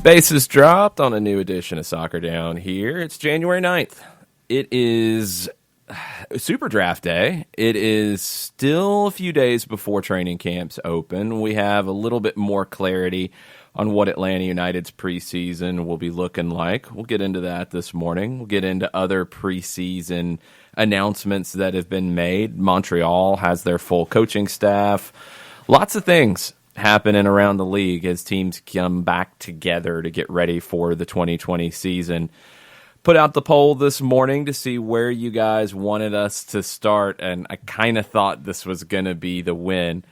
Bases dropped on a new edition of Soccer Down here. It's January 9th. It is SuperDraft Day. It is still a few days before training camps open. We have a little bit more clarity on what Atlanta United's preseason will be looking like. We'll get into that this morning. We'll get into other preseason announcements that have been made. Montreal has their full coaching staff. Lots of things happening around the league as teams come back together to get ready for the 2020 season. Put out the poll this morning to see where you guys wanted us to start, and I kind of thought this was going to be the win.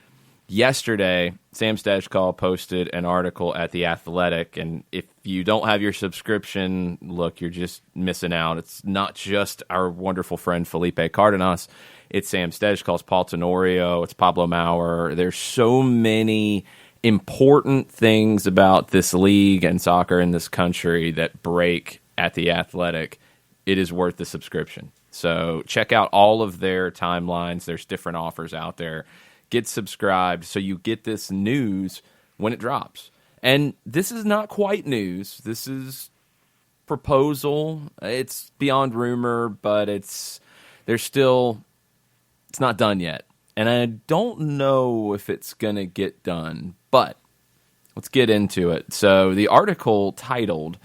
Yesterday, Sam Stejskal posted an article at The Athletic, and if you don't have your subscription, look, you're just missing out. It's not just our wonderful friend Felipe Cardenas. It's Sam Stejskal's Paul Tenorio. It's Pablo Maurer. There's so many important things about this league and soccer in this country that break at The Athletic. It is worth the subscription. So check out all of their timelines. There's different offers out there. Get subscribed so you get this news when it drops. And this is not quite news. This is proposal. It's beyond rumor, but it's not done yet. And I don't know if it's going to get done, but let's get into it. So the article titled,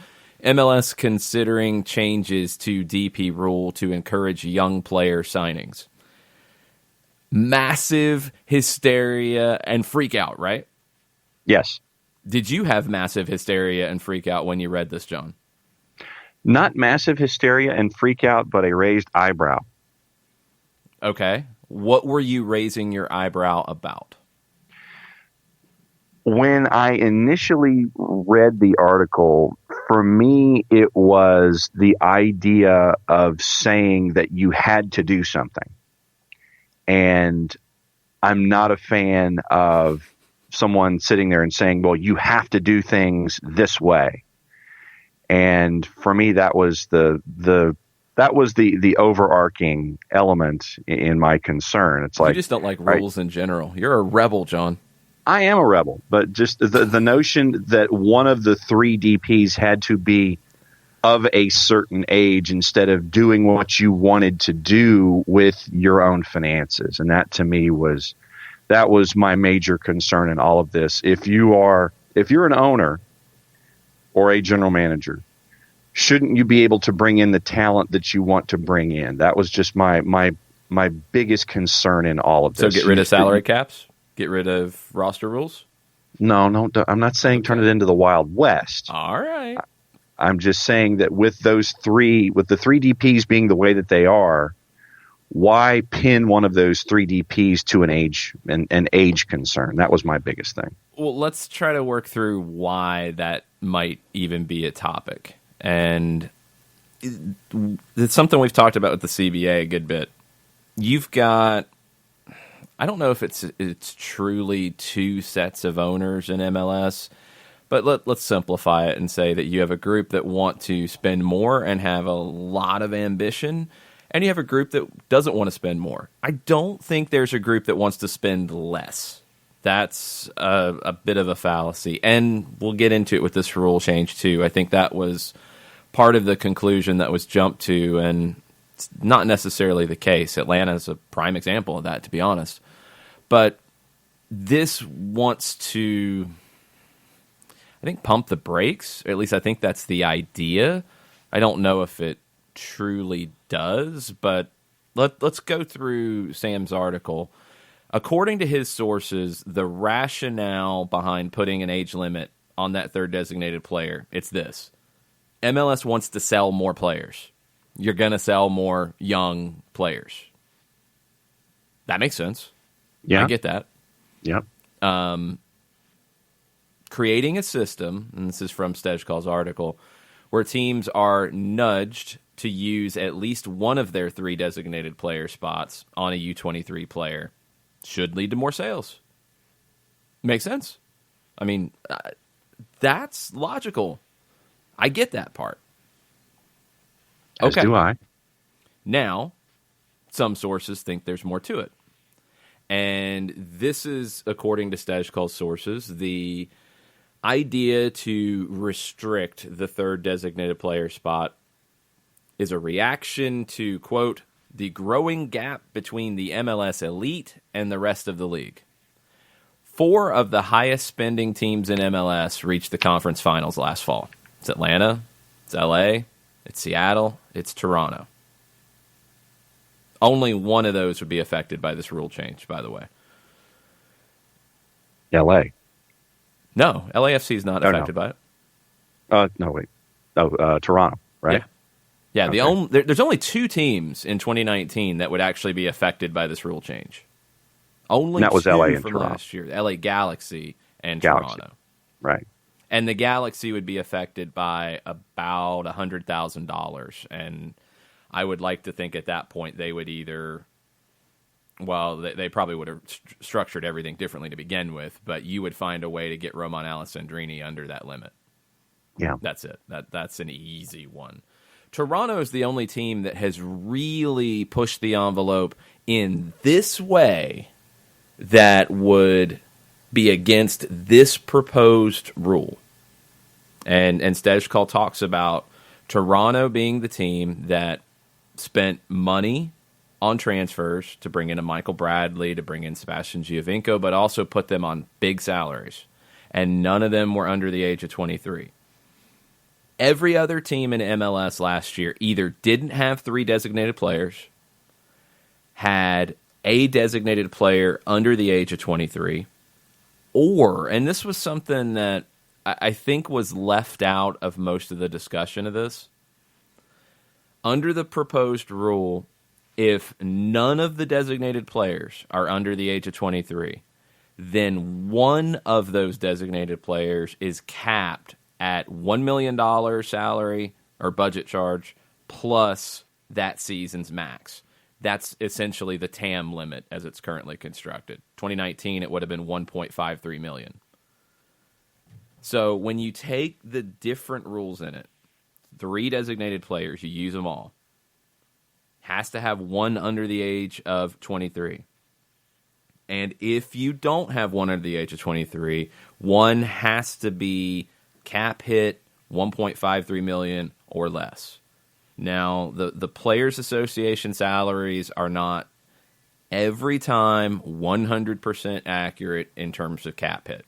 MLS Considering Changes to DP Rule to Encourage Young Player Signings. Massive hysteria and freak out, right? Yes. Did you have massive hysteria and freak out when you read this, John? Not massive hysteria and freak out, but a raised eyebrow. Okay. What were you raising your eyebrow about? When I initially read the article, for me, it was the idea of saying that you had to do something. And I'm not a fan of someone sitting there and saying, well, you have to do things this way. And for me, that was the overarching element in my concern. It's like, you just don't like rules in general. You're a rebel, John. I am a rebel, but just the notion that one of the three DPs had to be of a certain age instead of doing what you wanted to do with your own finances. And that to me was my major concern in all of this. If you're an owner or a general manager, shouldn't you be able to bring in the talent that you want to bring in? That was just my biggest concern in all of this. So get rid of salary caps? Get rid of roster rules? No, I'm not saying turn it into the Wild West. All right. I'm just saying that with the three DPs being the way that they are, why pin one of those three DPs to an age concern? That was my biggest thing. Well, let's try to work through why that might even be a topic. And it's something we've talked about with the CBA a good bit. You've got, I don't know if it's truly two sets of owners in MLS, but let's simplify it and say that you have a group that want to spend more and have a lot of ambition, and you have a group that doesn't want to spend more. I don't think there's a group that wants to spend less. That's a bit of a fallacy, and we'll get into it with this rule change too. I think that was part of the conclusion that was jumped to, and it's not necessarily the case. Atlanta is a prime example of that, to be honest. But this wants to, I think, pump the brakes. Or at least I think that's the idea. I don't know if it truly does, but let's go through Sam's article. According to his sources, the rationale behind putting an age limit on that third designated player, it's this. MLS wants to sell more players. You're going to sell more young players. That makes sense. Yeah. I get that. Yep. Creating a system, and this is from Stejskal's article, where teams are nudged to use at least one of their three designated player spots on a U23 player should lead to more sales. Makes sense. I mean, that's logical. I get that part. As do I. Now, some sources think there's more to it. And this is, according to Stejskal's sources, the idea to restrict the third designated player spot is a reaction to, quote, the growing gap between the MLS elite and the rest of the league. 4 of the highest spending teams in MLS reached the conference finals last fall. It's Atlanta, it's LA, it's Seattle, it's Toronto. Only one of those would be affected by this rule change, by the way. LA. No, LAFC is not affected by it. No, wait. Toronto, right? Yeah. Okay. There's only 2 teams in 2019 that would actually be affected by this rule change. Only that was 2 LA and from Toronto. last year. LA Galaxy and Galaxy. Toronto. Right. And the Galaxy would be affected by about $100,000. And I would like to think at that point they would either, well, they probably would have structured everything differently to begin with, but you would find a way to get Roman Alessandrini under that limit. Yeah. That's it. That's an easy one. Toronto is the only team that has really pushed the envelope in this way that would be against this proposed rule. And Stejskal talks about Toronto being the team that spent money on transfers to bring in a Michael Bradley, to bring in Sebastian Giovinco, but also put them on big salaries. And none of them were under the age of 23. Every other team in MLS last year either didn't have 3 designated players, had a designated player under the age of 23, or, and this was something that I think was left out of most of the discussion of this, under the proposed rule, if none of the designated players are under the age of 23, then one of those designated players is capped at $1 million salary or budget charge plus that season's max. That's essentially the TAM limit as it's currently constructed. 2019, it would have been $1.53 million. So when you take the different rules in it, 3 designated players, you use them all. Has to have one under the age of 23. And if you don't have one under the age of 23, one has to be cap hit $1.53 million or less. Now, the Players Association salaries are not every time 100% accurate in terms of cap hit.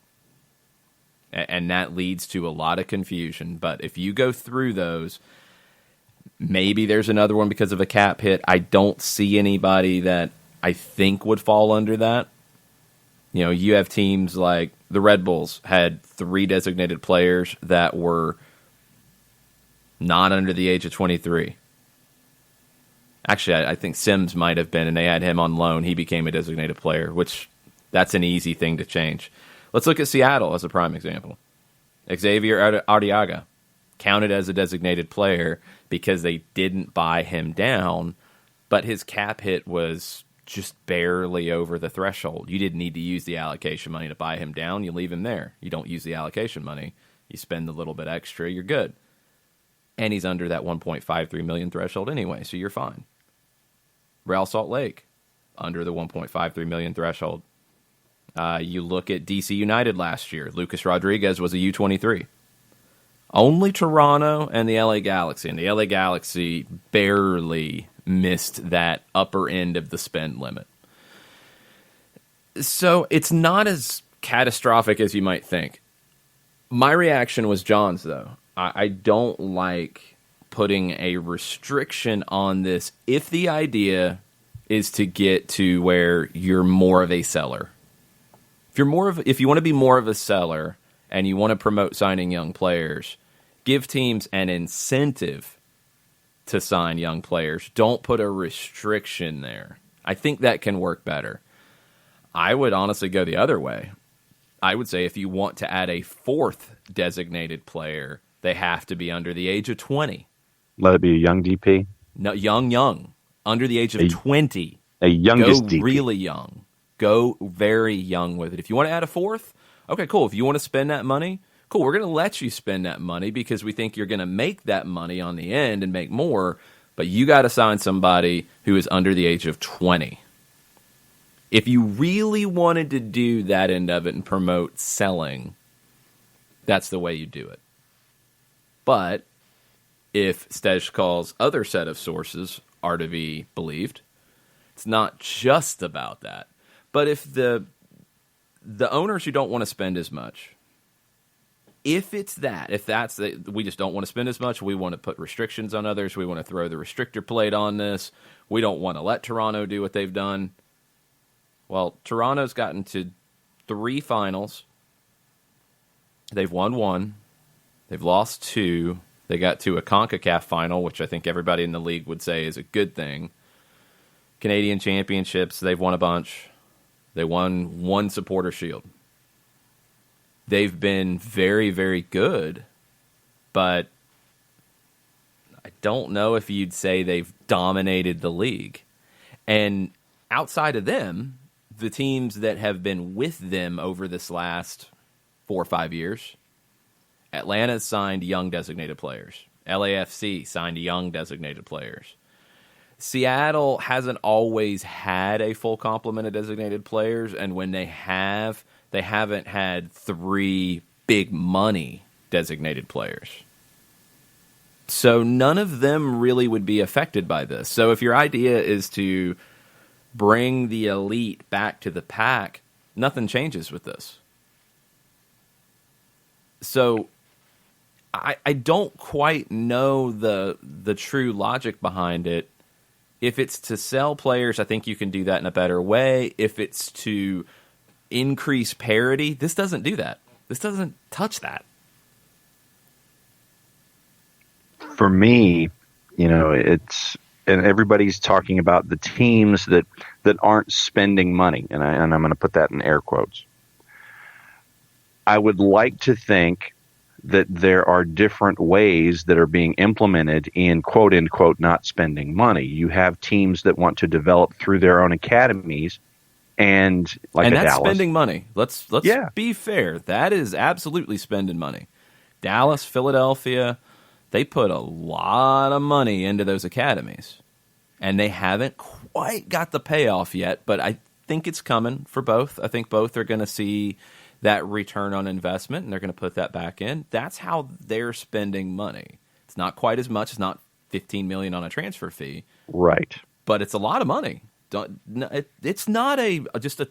And that leads to a lot of confusion. But if you go through those, maybe there's another one because of a cap hit. I don't see anybody that I think would fall under that. You know, you have teams like the Red Bulls had 3 designated players that were not under the age of 23. Actually, I think Sims might have been, and they had him on loan. He became a designated player, which that's an easy thing to change. Let's look at Seattle as a prime example. Xavier Arteaga counted as a designated player because they didn't buy him down, but his cap hit was just barely over the threshold. You didn't need to use the allocation money to buy him down. You leave him there. You don't use the allocation money. You spend a little bit extra, you're good. And he's under that $1.53 million threshold anyway, so you're fine. Real Salt Lake, under the $1.53 million threshold. You look at DC United last year. Lucas Rodriguez was a U23. Only Toronto and the LA Galaxy, and the LA Galaxy barely missed that upper end of the spend limit. So it's not as catastrophic as you might think. My reaction was John's, though. I don't like putting a restriction on this if the idea is to get to where you're more of a seller. If you want to be more of a seller and you want to promote signing young players, give teams an incentive to sign young players. Don't put a restriction there. I think that can work better. I would honestly go the other way. I would say if you want to add a 4th designated player, they have to be under the age of 20. Let it be a young DP? No, young. Under the age of 20. A youngest Go DP. really young. Go very young with it. If you want to add a 4th, okay, cool. If you want to spend that money, cool. We're going to let you spend that money because we think you're going to make that money on the end and make more, but you got to sign somebody who is under the age of 20. If you really wanted to do that end of it and promote selling, that's the way you do it. But if Stejskal's other set of sources are to be believed, it's not just about that. But if the owners who don't want to spend as much, if that's we just don't want to spend as much, we want to put restrictions on others, we want to throw the restrictor plate on this, we don't want to let Toronto do what they've done. Well, Toronto's gotten to 3 finals. They've won 1. They've lost 2. They got to a CONCACAF final, which I think everybody in the league would say is a good thing. Canadian championships, they've won a bunch. They won 1 supporter shield. They've been very, very good, but I don't know if you'd say they've dominated the league. And outside of them, the teams that have been with them over this last 4 or 5 years, Atlanta's signed young designated players. LAFC signed young designated players. Seattle hasn't always had a full complement of designated players, and when they have, they haven't had 3 big money designated players. So none of them really would be affected by this. So if your idea is to bring the elite back to the pack, nothing changes with this. So I don't quite know the true logic behind it. If it's to sell players, I think you can do that in a better way. If it's to increase parity, this doesn't do that. This doesn't touch that. For me, it's, and everybody's talking about the teams that aren't spending money, and I'm going to put that in air quotes. I would like to think that there are different ways that are being implemented in quote unquote not spending money. You have teams that want to develop through their own academies, and that's Dallas, spending money. Let's be fair. That is absolutely spending money. Dallas, Philadelphia, they put a lot of money into those academies, and they haven't quite got the payoff yet, but I think it's coming for both. I think both are going to see that return on investment, and they're going to put that back in. That's how they're spending money. It's not quite as much. It's not $15 million on a transfer fee. Right. But it's a lot of money. It's not just a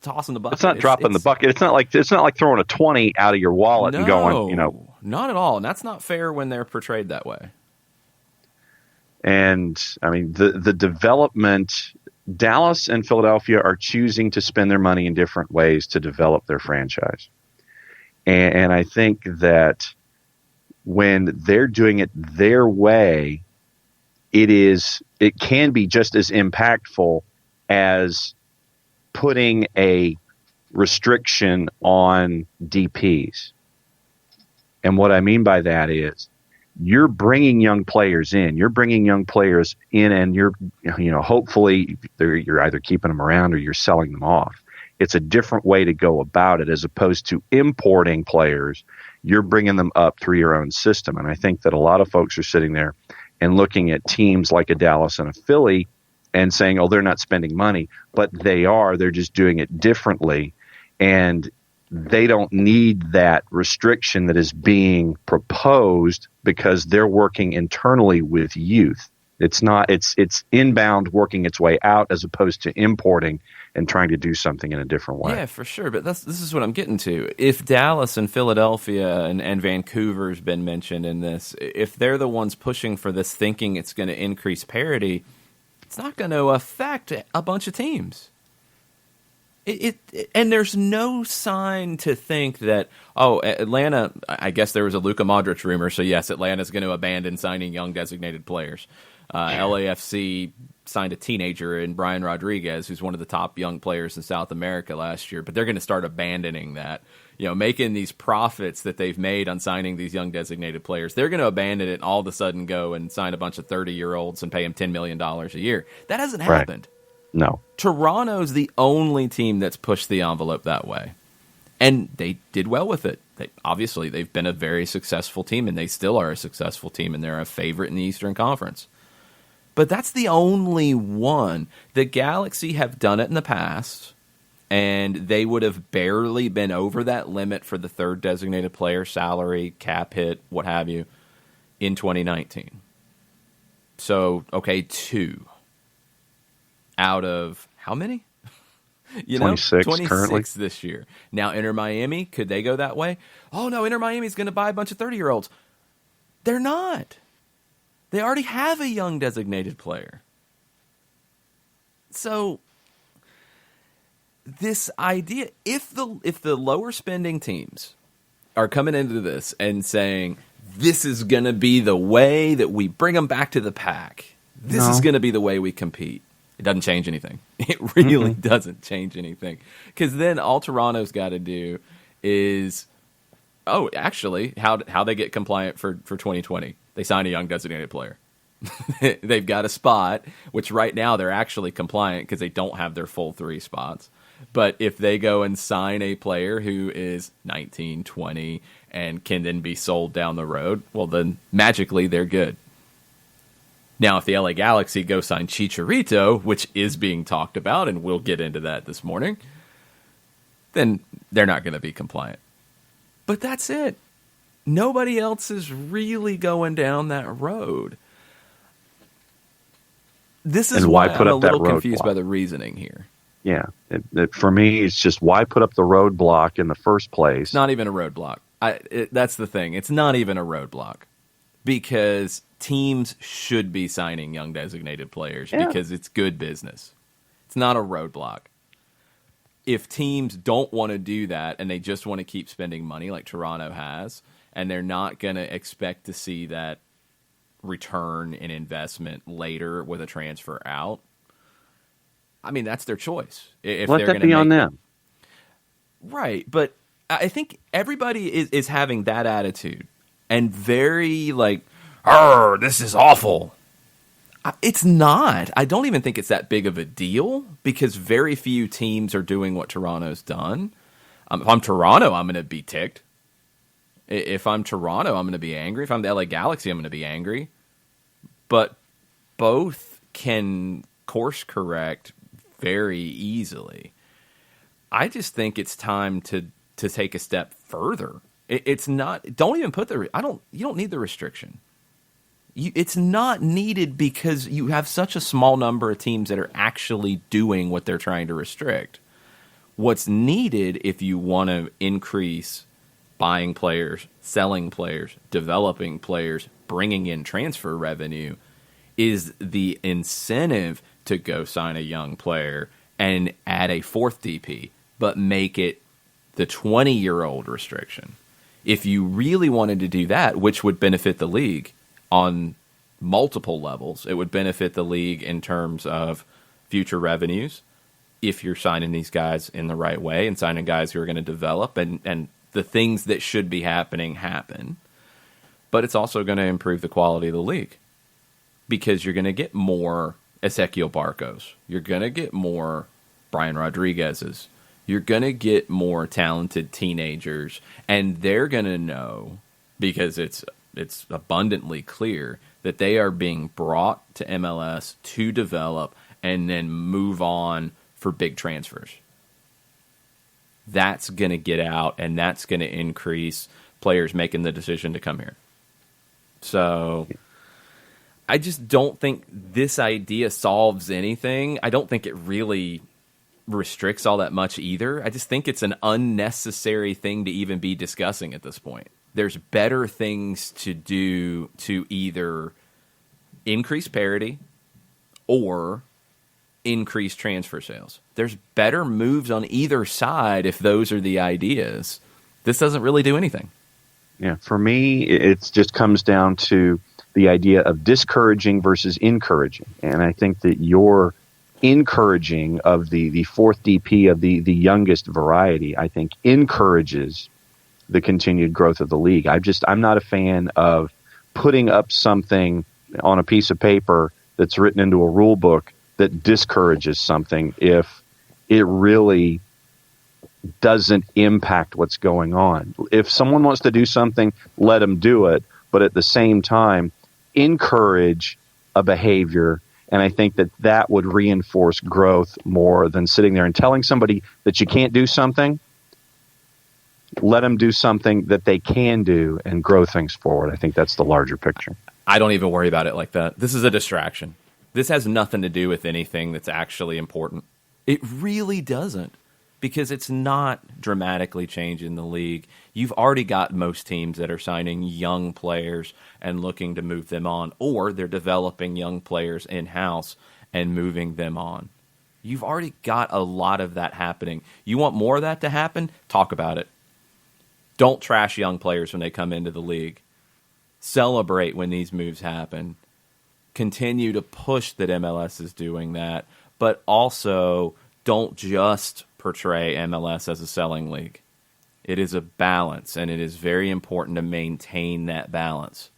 toss in the bucket. It's not dropping the bucket. It's not like throwing a 20 out of your wallet and going, Not at all. And that's not fair when they're portrayed that way. And I mean, the development, Dallas and Philadelphia are choosing to spend their money in different ways to develop their franchise. And I think that when they're doing it their way, it can be just as impactful as putting a restriction on DPs. And what I mean by that is you're bringing young players in. You're bringing young players in, and you're hopefully you're either keeping them around or you're selling them off. It's a different way to go about it as opposed to importing players. You're bringing them up through your own system. And I think that a lot of folks are sitting there and looking at teams like a Dallas and a Philly and saying, oh, they're not spending money, but they are. They're just doing it differently. And they don't need that restriction that is being proposed because they're working internally with youth. It's inbound working its way out as opposed to importing and trying to do something in a different way. Yeah, for sure. But this is what I'm getting to. If Dallas and Philadelphia and Vancouver's been mentioned in this, if they're the ones pushing for this, thinking it's going to increase parity, it's not going to affect a bunch of teams. And there's no sign to think that, Atlanta, I guess there was a Luka Modric rumor, so yes, Atlanta's going to abandon signing young designated players. LAFC signed a teenager in Brian Rodriguez, who's one of the top young players in South America last year, but they're going to start abandoning that. Making these profits that they've made on signing these young designated players, they're going to abandon it and all of a sudden go and sign a bunch of 30-year-olds and pay them $10 million a year. That hasn't happened. No. Toronto's the only team that's pushed the envelope that way. And they did well with it. Obviously, they've been a very successful team, and they still are a successful team, and they're a favorite in the Eastern Conference. But that's the only one. The Galaxy have done it in the past, and they would have barely been over that limit for the third designated player salary, cap hit, what have you, in 2019. So, okay, 2 out of how many? 26 currently. This year. Now, Inter Miami, could they go that way? Oh, no, Inter Miami's going to buy a bunch of 30-year-olds. They're not. They already have a young designated player. So this idea, if the lower spending teams are coming into this and saying, this is going to be the way that we bring them back to the pack, this is going to be the way we compete, it doesn't change anything. It really doesn't change anything. Because then all Toronto's got to do is, actually, how they get compliant for 2020. They sign a young designated player. They've got a spot, which right now they're actually compliant because they don't have their full 3 spots. But if they go and sign a player who is 19, 20, and can then be sold down the road, well, then magically they're good. Now, if the LA Galaxy go sign Chicharito, which is being talked about, and we'll get into that this morning, then they're not going to be compliant. But that's it. Nobody else is really going down that road. This is why I'm a little confused by the reasoning here. Yeah. For me, it's just why put up the roadblock in the first place? It's not even a roadblock. That's the thing. It's not even a roadblock because teams should be signing young designated players because it's good business. It's not a roadblock. If teams don't want to do that and they just want to keep spending money like Toronto has, and they're not going to expect to see that return in investment later with a transfer out, I mean, that's their choice. If let they're that be on them. Right, but I think everybody is having that attitude and very like, this is awful. It's not. I don't even think it's that big of a deal because very few teams are doing what Toronto's done. If I'm Toronto, I'm going to be ticked. If I'm Toronto, I'm going to be angry. If I'm the LA Galaxy, I'm going to be angry. But both can course correct very easily. I just think it's time to take a step further. It's not. Don't even put the. You don't need the restriction. It's not needed because you have such a small number of teams that are actually doing what they're trying to restrict. What's needed if you want to increase buying players, selling players, developing players, bringing in transfer revenue is the incentive to go sign a young player and add a 4th DP, but make it the 20-year-old restriction. If you really wanted to do that, which would benefit the league on multiple levels, it would benefit the league in terms of future revenues if you're signing these guys in the right way and signing guys who are going to develop and the things that should be happening happen. But it's also going to improve the quality of the league because you're going to get more Ezequiel Barcos. You're going to get more Brian Rodriguez's. You're going to get more talented teenagers, and they're going to know because it's abundantly clear that they are being brought to MLS to develop and then move on for big transfers. That's going to get out, and that's going to increase players making the decision to come here. So I just don't think this idea solves anything. I don't think it really restricts all that much either. I just think it's an unnecessary thing to even be discussing at this point. There's better things to do to either increase parity or increase transfer sales. There's better moves on either side if those are the ideas. This doesn't really do anything. Yeah, for me, it just comes down to the idea of discouraging versus encouraging. And I think that your encouraging of the 4th DP of the youngest variety, I think, encourages the continued growth of the league. I'm not a fan of putting up something on a piece of paper that's written into a rule book that discourages something if it really doesn't impact what's going on. If someone wants to do something, let them do it, but at the same time, encourage a behavior And I think that would reinforce growth more than sitting there and telling somebody that you can't do something. Let them do something that they can do and grow things forward. I think that's the larger picture. I don't even worry about it like that. This is a distraction. This has nothing to do with anything that's actually important. It really doesn't, because it's not dramatically changing the league. You've already got most teams that are signing young players and looking to move them on, or they're developing young players in-house and moving them on. You've already got a lot of that happening. You want more of that to happen? Talk about it. Don't trash young players when they come into the league. Celebrate when these moves happen. Continue to push that MLS is doing that, but also don't just portray MLS as a selling league. It is a balance, and it is very important to maintain that balance.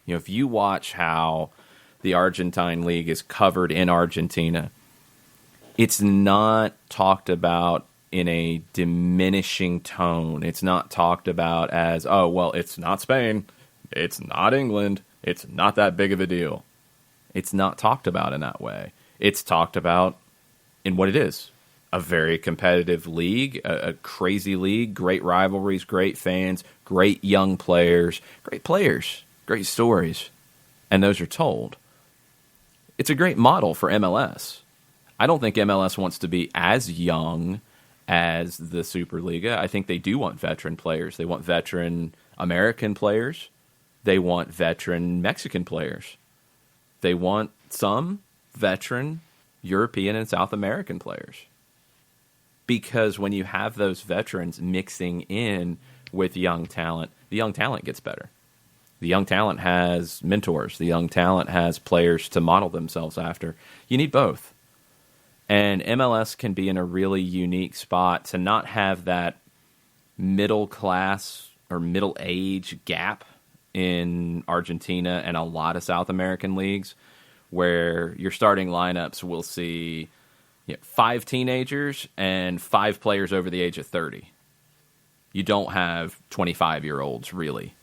You know, if you watch how the Argentine league is covered in Argentina, it's not talked about in a diminishing tone. It's not talked about as, oh, well, it's not Spain, it's not England, it's not that big of a deal. It's not talked about in that way. It's talked about in what it is. A very competitive league, a crazy league, great rivalries, great fans, great young players, great stories. And those are told. It's a great model for MLS. I don't think MLS wants to be as young as the Superliga. I think they do want veteran players. They want veteran American players. They want veteran Mexican players. They want some veteran European and South American players. Because when you have those veterans mixing in with young talent, the young talent gets better. The young talent has mentors. The young talent has players to model themselves after. You need both. And MLS can be in a really unique spot to not have that middle class or middle age gap in Argentina and a lot of South American leagues, where your starting lineups will see 5 teenagers and 5 players over the age of 30. You don't have 25-year-olds, really.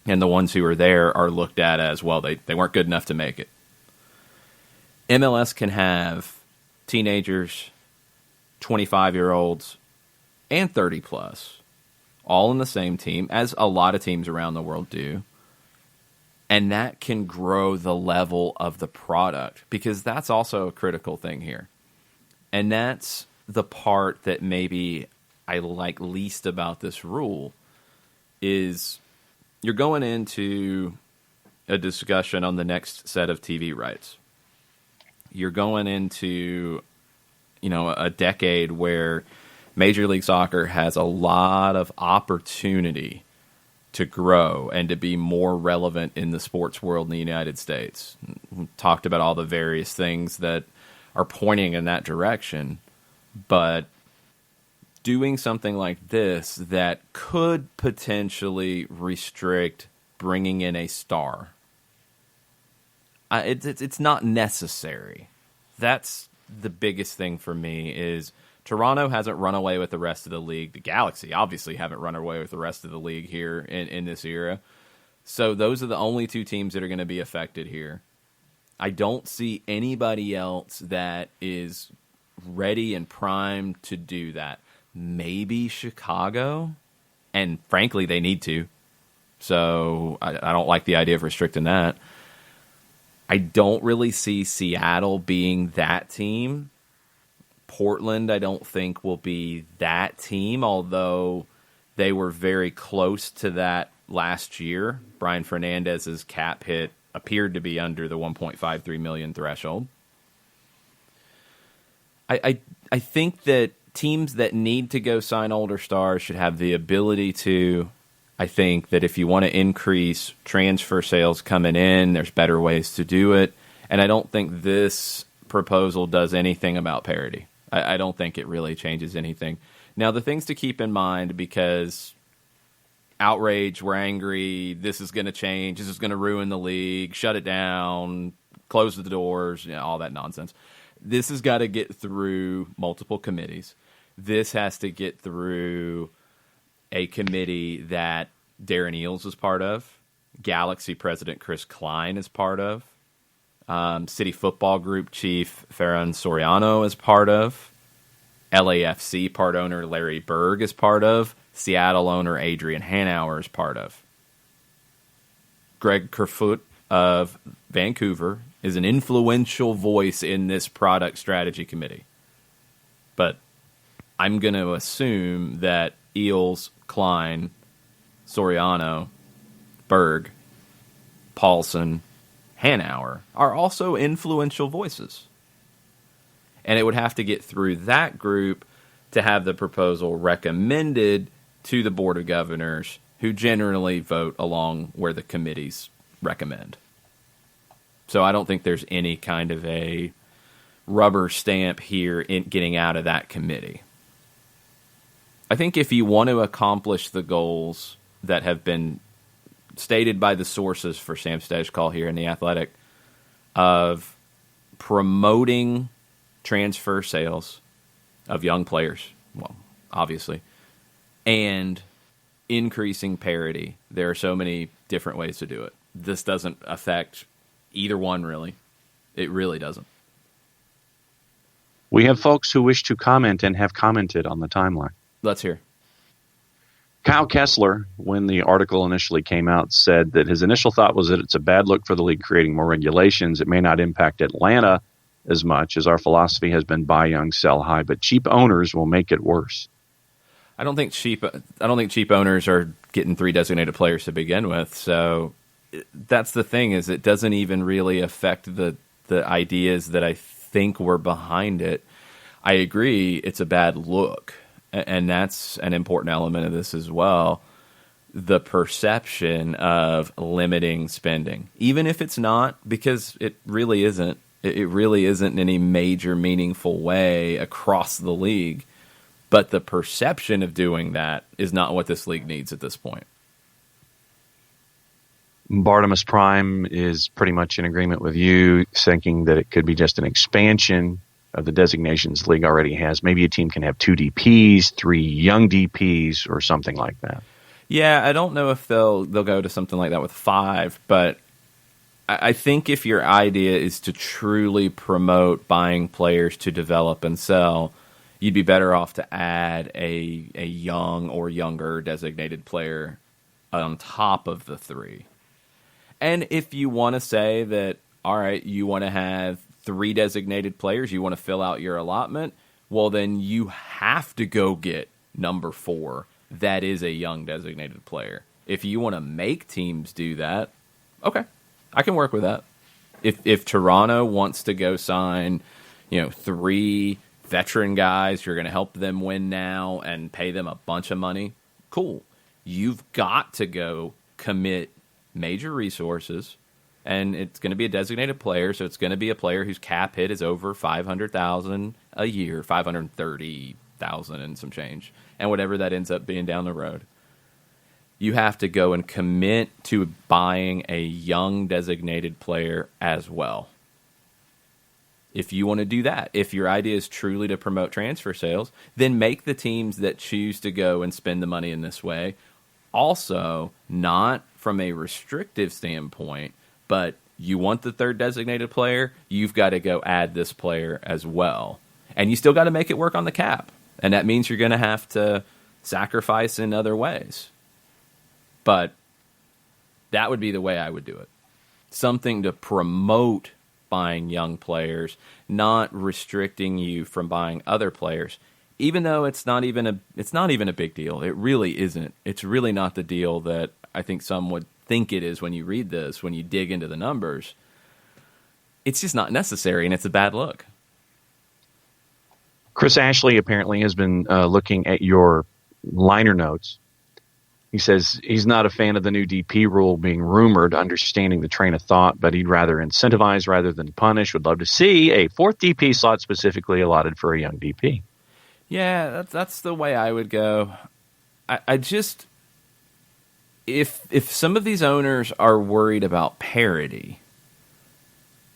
And the ones who are there are looked at as, well, they weren't good enough to make it. MLS can have teenagers, 25-year-olds, and 30-plus, all in the same team, as a lot of teams around the world do. And that can grow the level of the product, because that's also a critical thing here. And that's the part that maybe I like least about this rule, is you're going into a discussion on the next set of TV rights. You're going into, a decade where Major League Soccer has a lot of opportunity to grow and to be more relevant in the sports world in the United States. We talked about all the various things that are pointing in that direction, but doing something like this that could potentially restrict bringing in a star, it's not necessary. That's the biggest thing for me. Is Toronto hasn't run away with the rest of the league. The Galaxy obviously haven't run away with the rest of the league here in this era. So those are the only 2 teams that are going to be affected here. I don't see anybody else that is ready and primed to do that. Maybe Chicago, and frankly, they need to. So I don't like the idea of restricting that. I don't really see Seattle being that team. Portland, I don't think, will be that team, although they were very close to that last year. Brian Fernandez's cap hit appeared to be under the 1.53 million threshold. I think that teams that need to go sign older stars should have the ability to. I think that if you want to increase transfer sales coming in, there's better ways to do it. And I don't think this proposal does anything about parity. I don't think it really changes anything. Now, the things to keep in mind, because outrage, we're angry, this is going to change, this is going to ruin the league, shut it down, close the doors, all that nonsense. This has got to get through multiple committees. This has to get through a committee that Darren Eales is part of, Galaxy president Chris Klein is part of, City Football Group chief Ferran Soriano is part of. LAFC part owner Larry Berg is part of. Seattle owner Adrian Hanauer is part of. Greg Kerfoot of Vancouver is an influential voice in this product strategy committee. But I'm going to assume that Eels, Klein, Soriano, Berg, Paulson, Hanauer are also influential voices. And it would have to get through that group to have the proposal recommended to the Board of Governors, who generally vote along where the committees recommend. So I don't think there's any kind of a rubber stamp here in getting out of that committee. I think if you want to accomplish the goals that have been stated by the sources for Sam Stejskal here in The Athletic of promoting transfer sales of young players, well, obviously, and increasing parity, there are so many different ways to do it. This doesn't affect either one, really. It really doesn't. We have folks who wish to comment and have commented on the timeline. Let's hear. Kyle Kessler, when the article initially came out, said that his initial thought was that it's a bad look for the league creating more regulations. It may not impact Atlanta as much, as our philosophy has been buy young, sell high, but cheap owners will make it worse. I don't think cheap owners are getting 3 designated players to begin with. So that's the thing, is it doesn't even really affect the ideas that I think were behind it. I agree it's a bad look. And that's an important element of this as well. The perception of limiting spending, even if it's not, because it really isn't. It really isn't in any major meaningful way across the league. But the perception of doing that is not what this league needs at this point. Bartimus Prime is pretty much in agreement with you, thinking that it could be just an expansion of the designations the league already has. Maybe a team can have 2 DPs, 3 young DPs, or something like that. Yeah, I don't know if they'll go to something like that with 5, but I think if your idea is to truly promote buying players to develop and sell, you'd be better off to add a young or younger designated player on top of the 3. And if you want to say that, all right, you want to have 3 designated players, you want to fill out your allotment, well, then you have to go get number 4. That is a young designated player. If you want to make teams do that, okay, I can work with that. If Toronto wants to go sign, 3 veteran guys who are going to help them win now and pay them a bunch of money, cool. You've got to go commit major resources. And it's going to be a designated player, so it's going to be a player whose cap hit is over $500,000 a year, $530,000 and some change, and whatever that ends up being down the road. You have to go and commit to buying a young designated player as well. If you want to do that, if your idea is truly to promote transfer sales, then make the teams that choose to go and spend the money in this way also not from a restrictive standpoint, but you want the 3rd designated player, you've got to go add this player as well. And you still got to make it work on the cap. And that means you're going to have to sacrifice in other ways. But that would be the way I would do it. Something to promote buying young players, not restricting you from buying other players. Even though it's not even a big deal. It really isn't. It's really not the deal that I think some would think it is when you read this, when you dig into the numbers. It's just not necessary, and it's a bad look. Chris Ashley apparently has been looking at your liner notes. He says he's not a fan of the new DP rule being rumored, understanding the train of thought, but he'd rather incentivize rather than punish. Would love to see a 4th DP slot specifically allotted for a young DP. Yeah, that's the way I would go. I just... If some of these owners are worried about parity,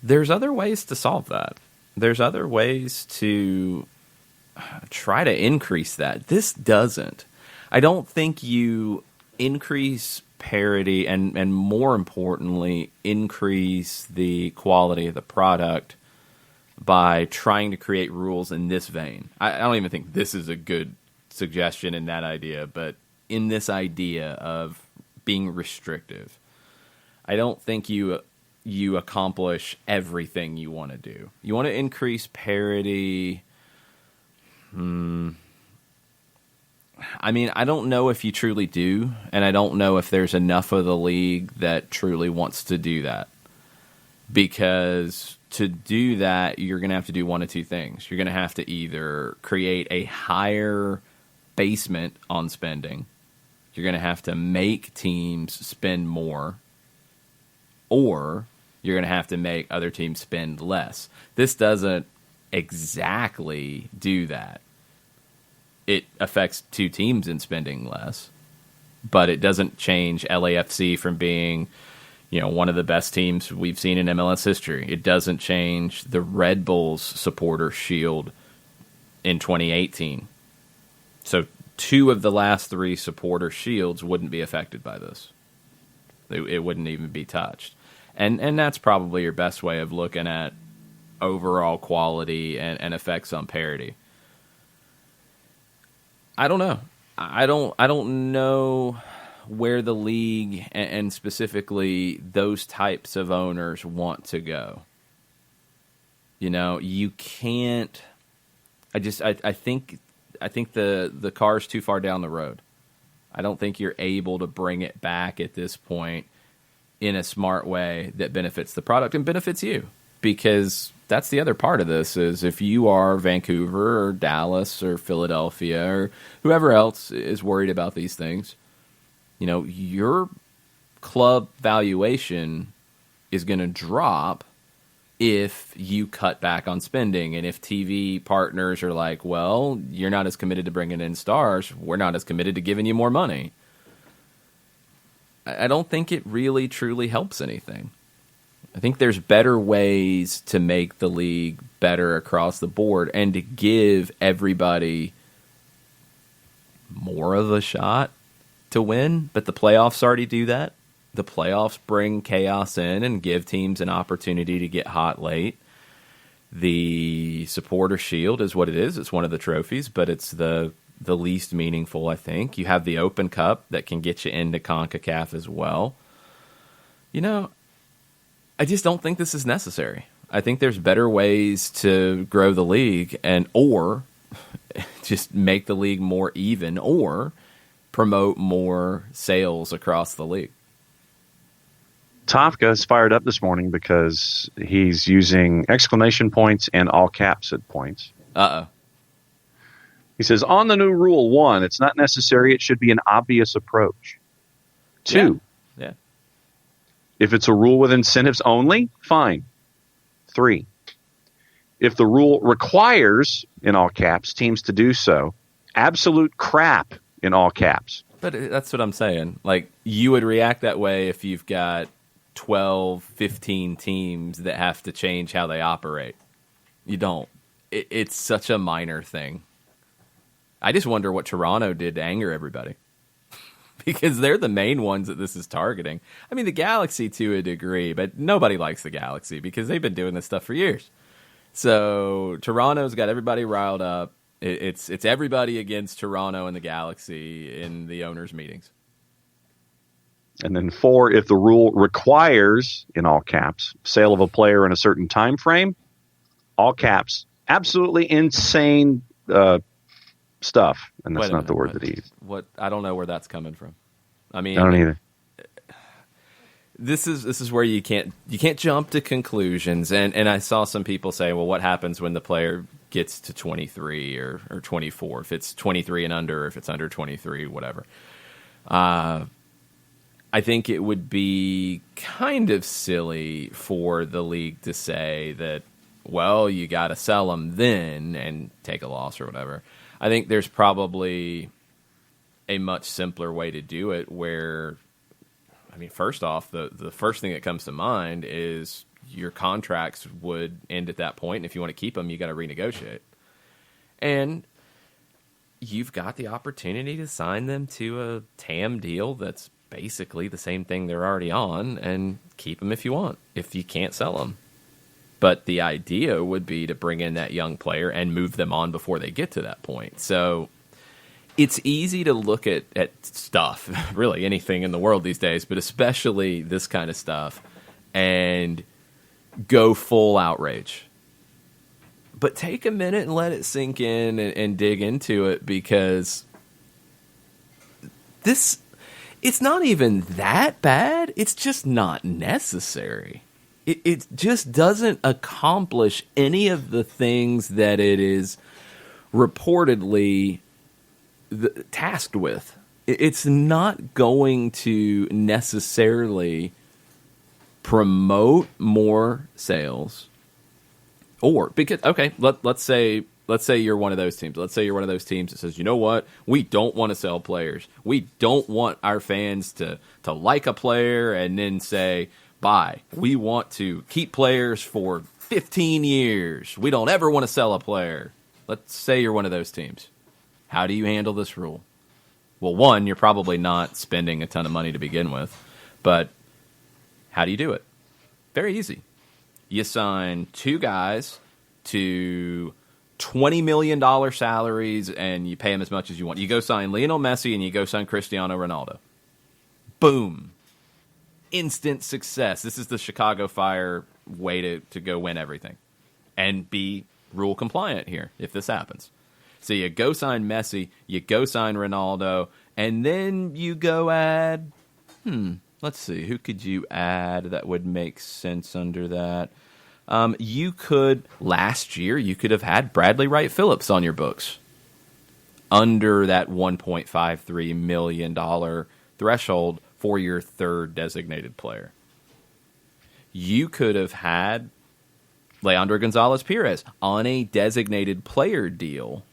there's other ways to solve that. There's other ways to try to increase that. This doesn't. I don't think you increase parity and more importantly, increase the quality of the product by trying to create rules in this vein. I don't even think this is a good suggestion in that idea, but in this idea of being restrictive, I don't think you accomplish everything you want to do. You want to increase parity. I mean, I don't know if you truly do, and I don't know if there's enough of the league that truly wants to do that. Because to do that, you're going to have to do one of two things. You're going to have to either create a higher basement on spending, you're going to have to make teams spend more, or you're going to have to make other teams spend less. This doesn't exactly do that. It affects two teams in spending less, but it doesn't change LAFC from being, one of the best teams we've seen in MLS history. It doesn't change the Red Bulls supporter shield in 2018. So 2 of the last 3 supporter shields wouldn't be affected by this. It wouldn't even be touched. And that's probably your best way of looking at overall quality and effects on parity. I don't know. I don't know where the league and specifically those types of owners want to go. You can't. I think the car's too far down the road. I don't think you're able to bring it back at this point in a smart way that benefits the product and benefits you, because that's the other part of this is if you are Vancouver or Dallas or Philadelphia or whoever else is worried about these things, your club valuation is going to drop if you cut back on spending. And if TV partners are like, well, you're not as committed to bringing in stars, we're not as committed to giving you more money. I don't think it really truly helps anything. I think there's better ways to make the league better across the board and to give everybody more of a shot to win. But the playoffs already do that. The playoffs bring chaos in and give teams an opportunity to get hot late. The supporter shield is what it is. It's one of the trophies, but it's the least meaningful, I think. You have the Open Cup that can get you into CONCACAF as well. I just don't think this is necessary. I think there's better ways to grow the league or just make the league more even or promote more sales across the league. Tofka is fired up this morning because he's using exclamation points and all caps at points. Uh-oh. He says, on the new rule, 1, it's not necessary. It should be an obvious approach. 2, yeah. If it's a rule with incentives only, fine. 3, if the rule requires, in all caps, teams to do so, absolute crap, in all caps. But that's what I'm saying. Like, you would react that way if you've got 12, 15 teams that have to change how they operate. You don't. It's such a minor thing. I just wonder what Toronto did to anger everybody. Because they're the main ones that this is targeting. I mean, the Galaxy to a degree, but nobody likes the Galaxy because they've been doing this stuff for years. So Toronto's got everybody riled up. It's everybody against Toronto and the Galaxy in the owners' meetings. And then 4, if the rule requires, in all caps, sale of a player in a certain time frame, all caps, absolutely insane stuff. And that's not the word that he used. What? I don't know where that's coming from. I mean, I don't either. This is where you can't jump to conclusions. And I saw some people say, well, what happens when the player gets to 23 or 24? If it's 23 and under, or if it's under 23, whatever. I think it would be kind of silly for the league to say that, well, you got to sell them then and take a loss or whatever. I think there's probably a much simpler way to do it where, I mean, first off, the first thing that comes to mind is your contracts would end at that point, and if you want to keep them, you got to renegotiate. And you've got the opportunity to sign them to a TAM deal that's basically the same thing they're already on and keep them if you want, if you can't sell them. But the idea would be to bring in that young player and move them on before they get to that point. So it's easy to look at stuff, really anything in the world these days, but especially this kind of stuff, and go full outrage. But take a minute and let it sink in and dig into it, because it's not even that bad. It's just not necessary. It just doesn't accomplish any of the things that it is reportedly tasked with. It's not going to necessarily promote more sales, or because let's say you're one of those teams. Let's say you're one of those teams that says, you know what, we don't want to sell players. We don't want our fans to like a player and then say bye. We want to keep players for 15 years. We don't ever want to sell a player. Let's say you're one of those teams. How do you handle this rule? Well, one, you're probably not spending a ton of money to begin with, but how do you do it? Very easy. You sign 2 guys to $20 million salaries, and you pay them as much as you want. You go sign Lionel Messi and you go sign Cristiano Ronaldo. Boom. Instant success. This is the Chicago Fire way to go win everything and be rule compliant here if this happens. So you go sign Messi, you go sign Ronaldo, and then you go add, let's see, who could you add that would make sense under that? Last year, you could have had Bradley Wright Phillips on your books under that $1.53 million threshold for your third designated player. You could have had Leandro Gonzalez-Perez on a designated player deal,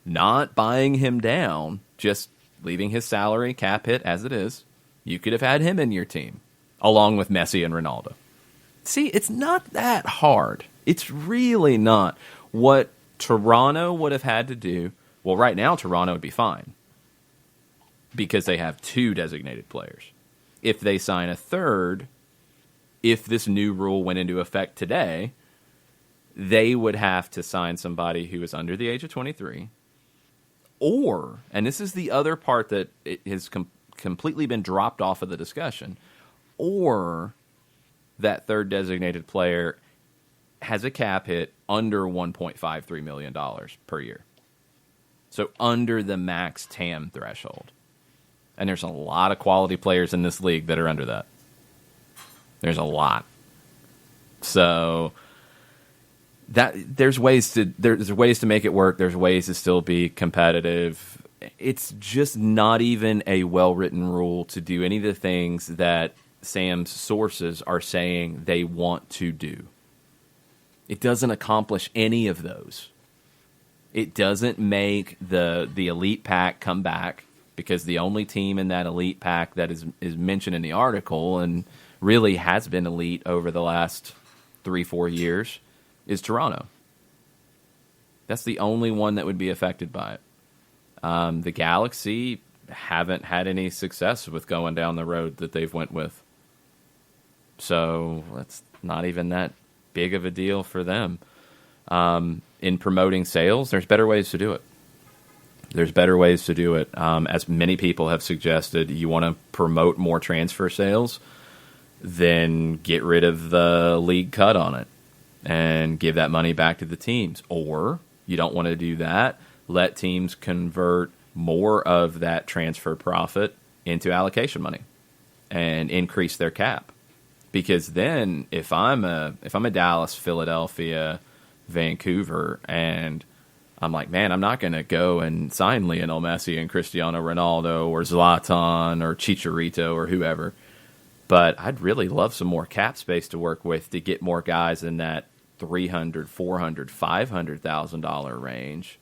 not buying him down, just leaving his salary cap hit as it is. You could have had him in your team, along with Messi and Ronaldo. See, it's not that hard. It's really not. What Toronto would have had to do, well, right now Toronto would be fine because they have 2 designated players. If they sign a third, if this new rule went into effect today, they would have to sign somebody who is under the age of 23. Or, and this is the other part that it has completely been dropped off of the discussion, or that third designated player has a cap hit under $1.53 million per year. So under the max TAM threshold. And there's a lot of quality players in this league that are under that. There's a lot. So there's ways to make it work. There's ways to still be competitive. It's just not even a well-written rule to do any of the things that Sam's sources are saying they want to do. It doesn't accomplish any of those. It doesn't make the elite pack come back, because the only team in that elite pack that is mentioned in the article and really has been elite over the last 3-4 years is Toronto. That's the only one that would be affected by it. The Galaxy haven't had any success with going down the road that they've went with. So that's not even that big of a deal for them. In promoting sales, there's better ways to do it. There's better ways to do it. As many people have suggested, you want to promote more transfer sales, then get rid of the league cut on it and give that money back to the teams. Or you don't want to do that, let teams convert more of that transfer profit into allocation money and increase their cap. Because then if I'm a Dallas, Philadelphia, Vancouver, and I'm like, man, I'm not going to go and sign Lionel Messi and Cristiano Ronaldo or Zlatan or Chicharito or whoever, but I'd really love some more cap space to work with to get more guys in that $300,000, $400,000, $500,000 range.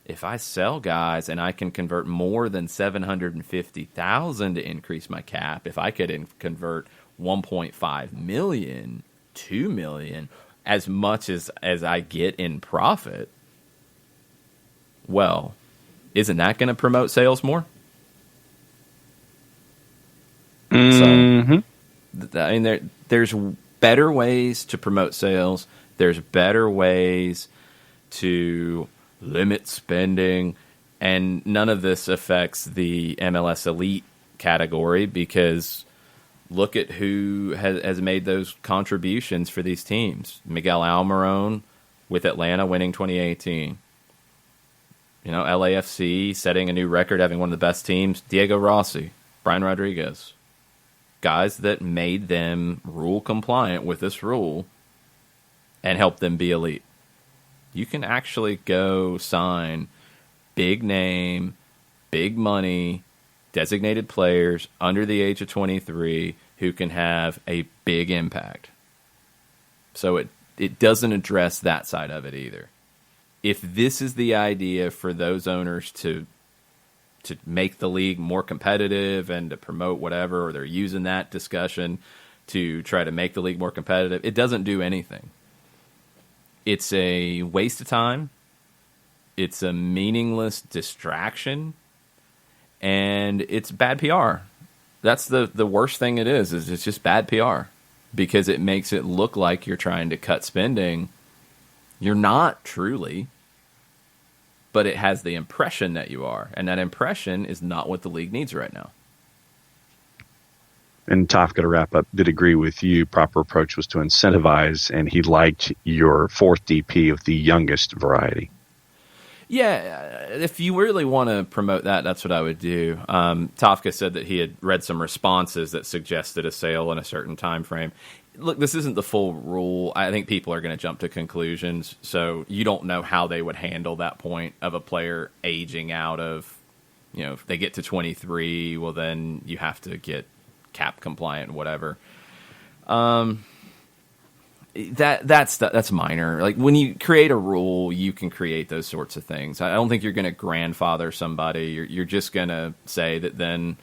If I sell guys and I can convert more than $750,000 to increase my cap, if I could convert 1.5 million, 2 million, as much as I get in profit, well, isn't that going to promote sales more? Mm-hmm. So, I mean, there's better ways to promote sales. There's better ways to limit spending, and none of this affects the MLS Elite category because look at who has made those contributions for these teams. Miguel Almiron with Atlanta winning 2018. You know, LAFC setting a new record, having one of the best teams. Diego Rossi, Brian Rodriguez. Guys that made them rule compliant with this rule and helped them be elite. You can actually go sign big name, big money, designated players under the age of 23 who can have a big impact. So it doesn't address that side of it either. If this is the idea for those owners to make the league more competitive and to promote whatever, or they're using that discussion to try to make the league more competitive, it doesn't do anything. It's a waste of time. It's a meaningless distraction. And it's bad PR. That's the worst thing it is it's just bad PR. Because it makes it look like you're trying to cut spending. You're not truly. But it has the impression that you are. And that impression is not what the league needs right now. And Tofka, to wrap up, did agree with you. Proper approach was to incentivize, and he liked your fourth DP of the youngest variety. Yeah, if you really want to promote that, that's what I would do. Tofka said that he had read some responses that suggested a sale in a certain time frame. Look, this isn't the full rule. I think people are going to jump to conclusions, so you don't know how they would handle that point of a player aging out of, you know, if they get to 23, well, then you have to get cap compliant, whatever. That's minor. Like when you create a rule, you can create those sorts of things. I don't think you're going to grandfather somebody. You're just going to say that then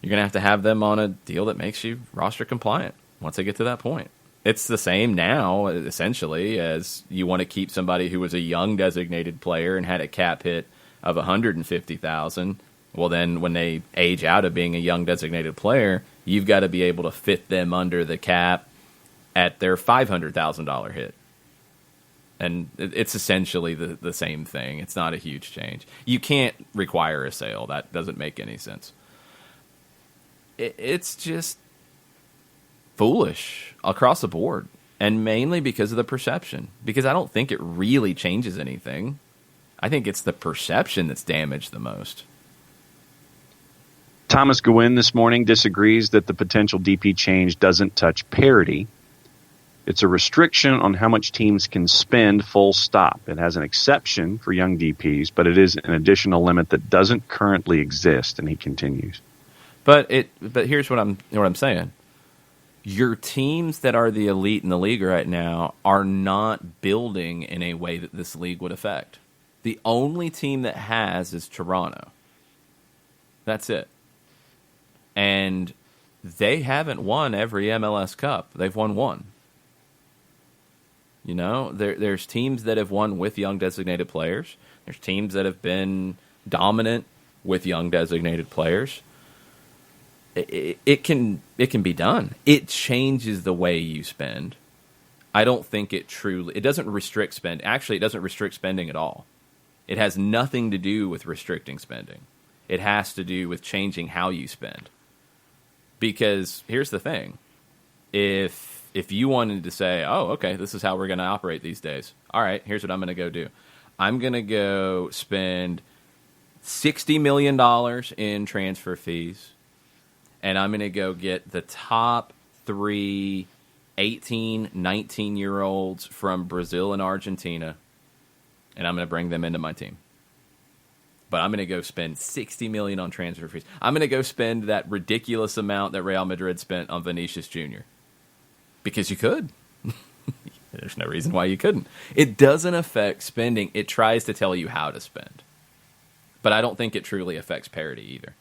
you're going to have them on a deal that makes you roster compliant once they get to that point. It's the same now, essentially, as you want to keep somebody who was a young designated player and had a cap hit of $150,000. Well, then when they age out of being a young designated player, you've got to be able to fit them under the cap at their $500,000 hit. And it's essentially the same thing. It's not a huge change. You can't require a sale. That doesn't make any sense. It's just foolish across the board, and mainly because of the perception. Because I don't think it really changes anything. I think it's the perception that's damaged the most. Thomas Gwynn this morning disagrees that the potential DP change doesn't touch parity. It's a restriction on how much teams can spend, full stop. It has an exception for young DPs, but it is an additional limit that doesn't currently exist, and he continues. But here's what I'm saying. Your teams that are the elite in the league right now are not building in a way that this league would affect. The only team that has is Toronto. That's it. And they haven't won every MLS Cup. They've won one. You know, there's teams that have won with young designated players. There's teams that have been dominant with young designated players. It can be done. It changes the way you spend. I don't think it doesn't restrict spend. Actually, it doesn't restrict spending at all. It has nothing to do with restricting spending. It has to do with changing how you spend. Because here's the thing. If you wanted to say, oh, okay, this is how we're going to operate these days. All right, here's what I'm going to go do. I'm going to go spend $60 million in transfer fees, and I'm going to go get the top 3 18, 19-year-olds from Brazil and Argentina, and I'm going to bring them into my team. But I'm going to go spend $60 million on transfer fees. I'm going to go spend that ridiculous amount that Real Madrid spent on Vinicius Jr. Because you could. There's no reason why you couldn't. It doesn't affect spending. It tries to tell you how to spend. But I don't think it truly affects parity either.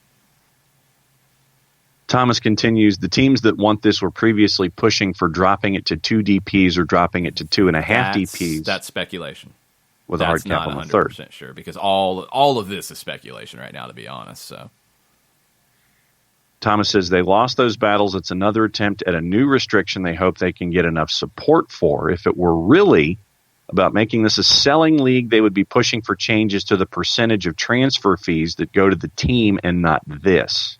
Thomas continues, the teams that want this were previously pushing for dropping it to 2 DPs or dropping it to 2.5 DPs. That's speculation. With a hard cap on the third. That's not 100% sure, because all of this is speculation right now, to be honest. So Thomas says they lost those battles. It's another attempt at a new restriction they hope they can get enough support for. If it were really about making this a selling league, they would be pushing for changes to the percentage of transfer fees that go to the team and not this.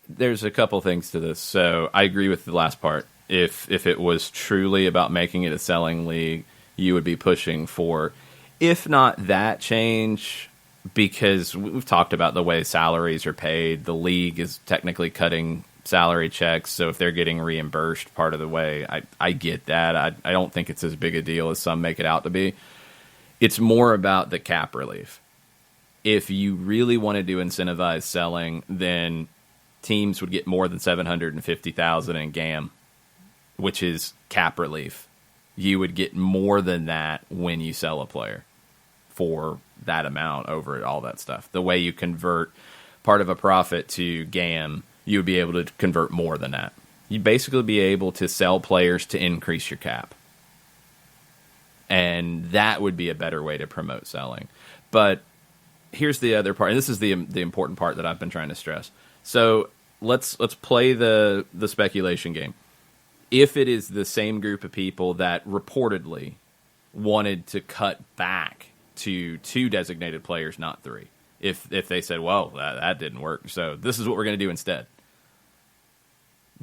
There's a couple things to this. So I agree with the last part. If it was truly about making it a selling league, you would be pushing for, if not that change, because we've talked about the way salaries are paid. The league is technically cutting salary checks, so if they're getting reimbursed part of the way, I get that. I don't think it's as big a deal as some make it out to be. It's more about the cap relief. If you really wanted to incentivize selling, then teams would get more than $750,000 in GAM, which is cap relief. You would get more than that when you sell a player for that amount over all that stuff. The way you convert part of a profit to GAM, you would be able to convert more than that. You'd basically be able to sell players to increase your cap. And that would be a better way to promote selling. But here's the other part, and this is the important part that I've been trying to stress. So let's play the speculation game. If it is the same group of people that reportedly wanted to cut back to 2 designated players, not 3, if they said, well, that didn't work, so this is what we're going to do instead.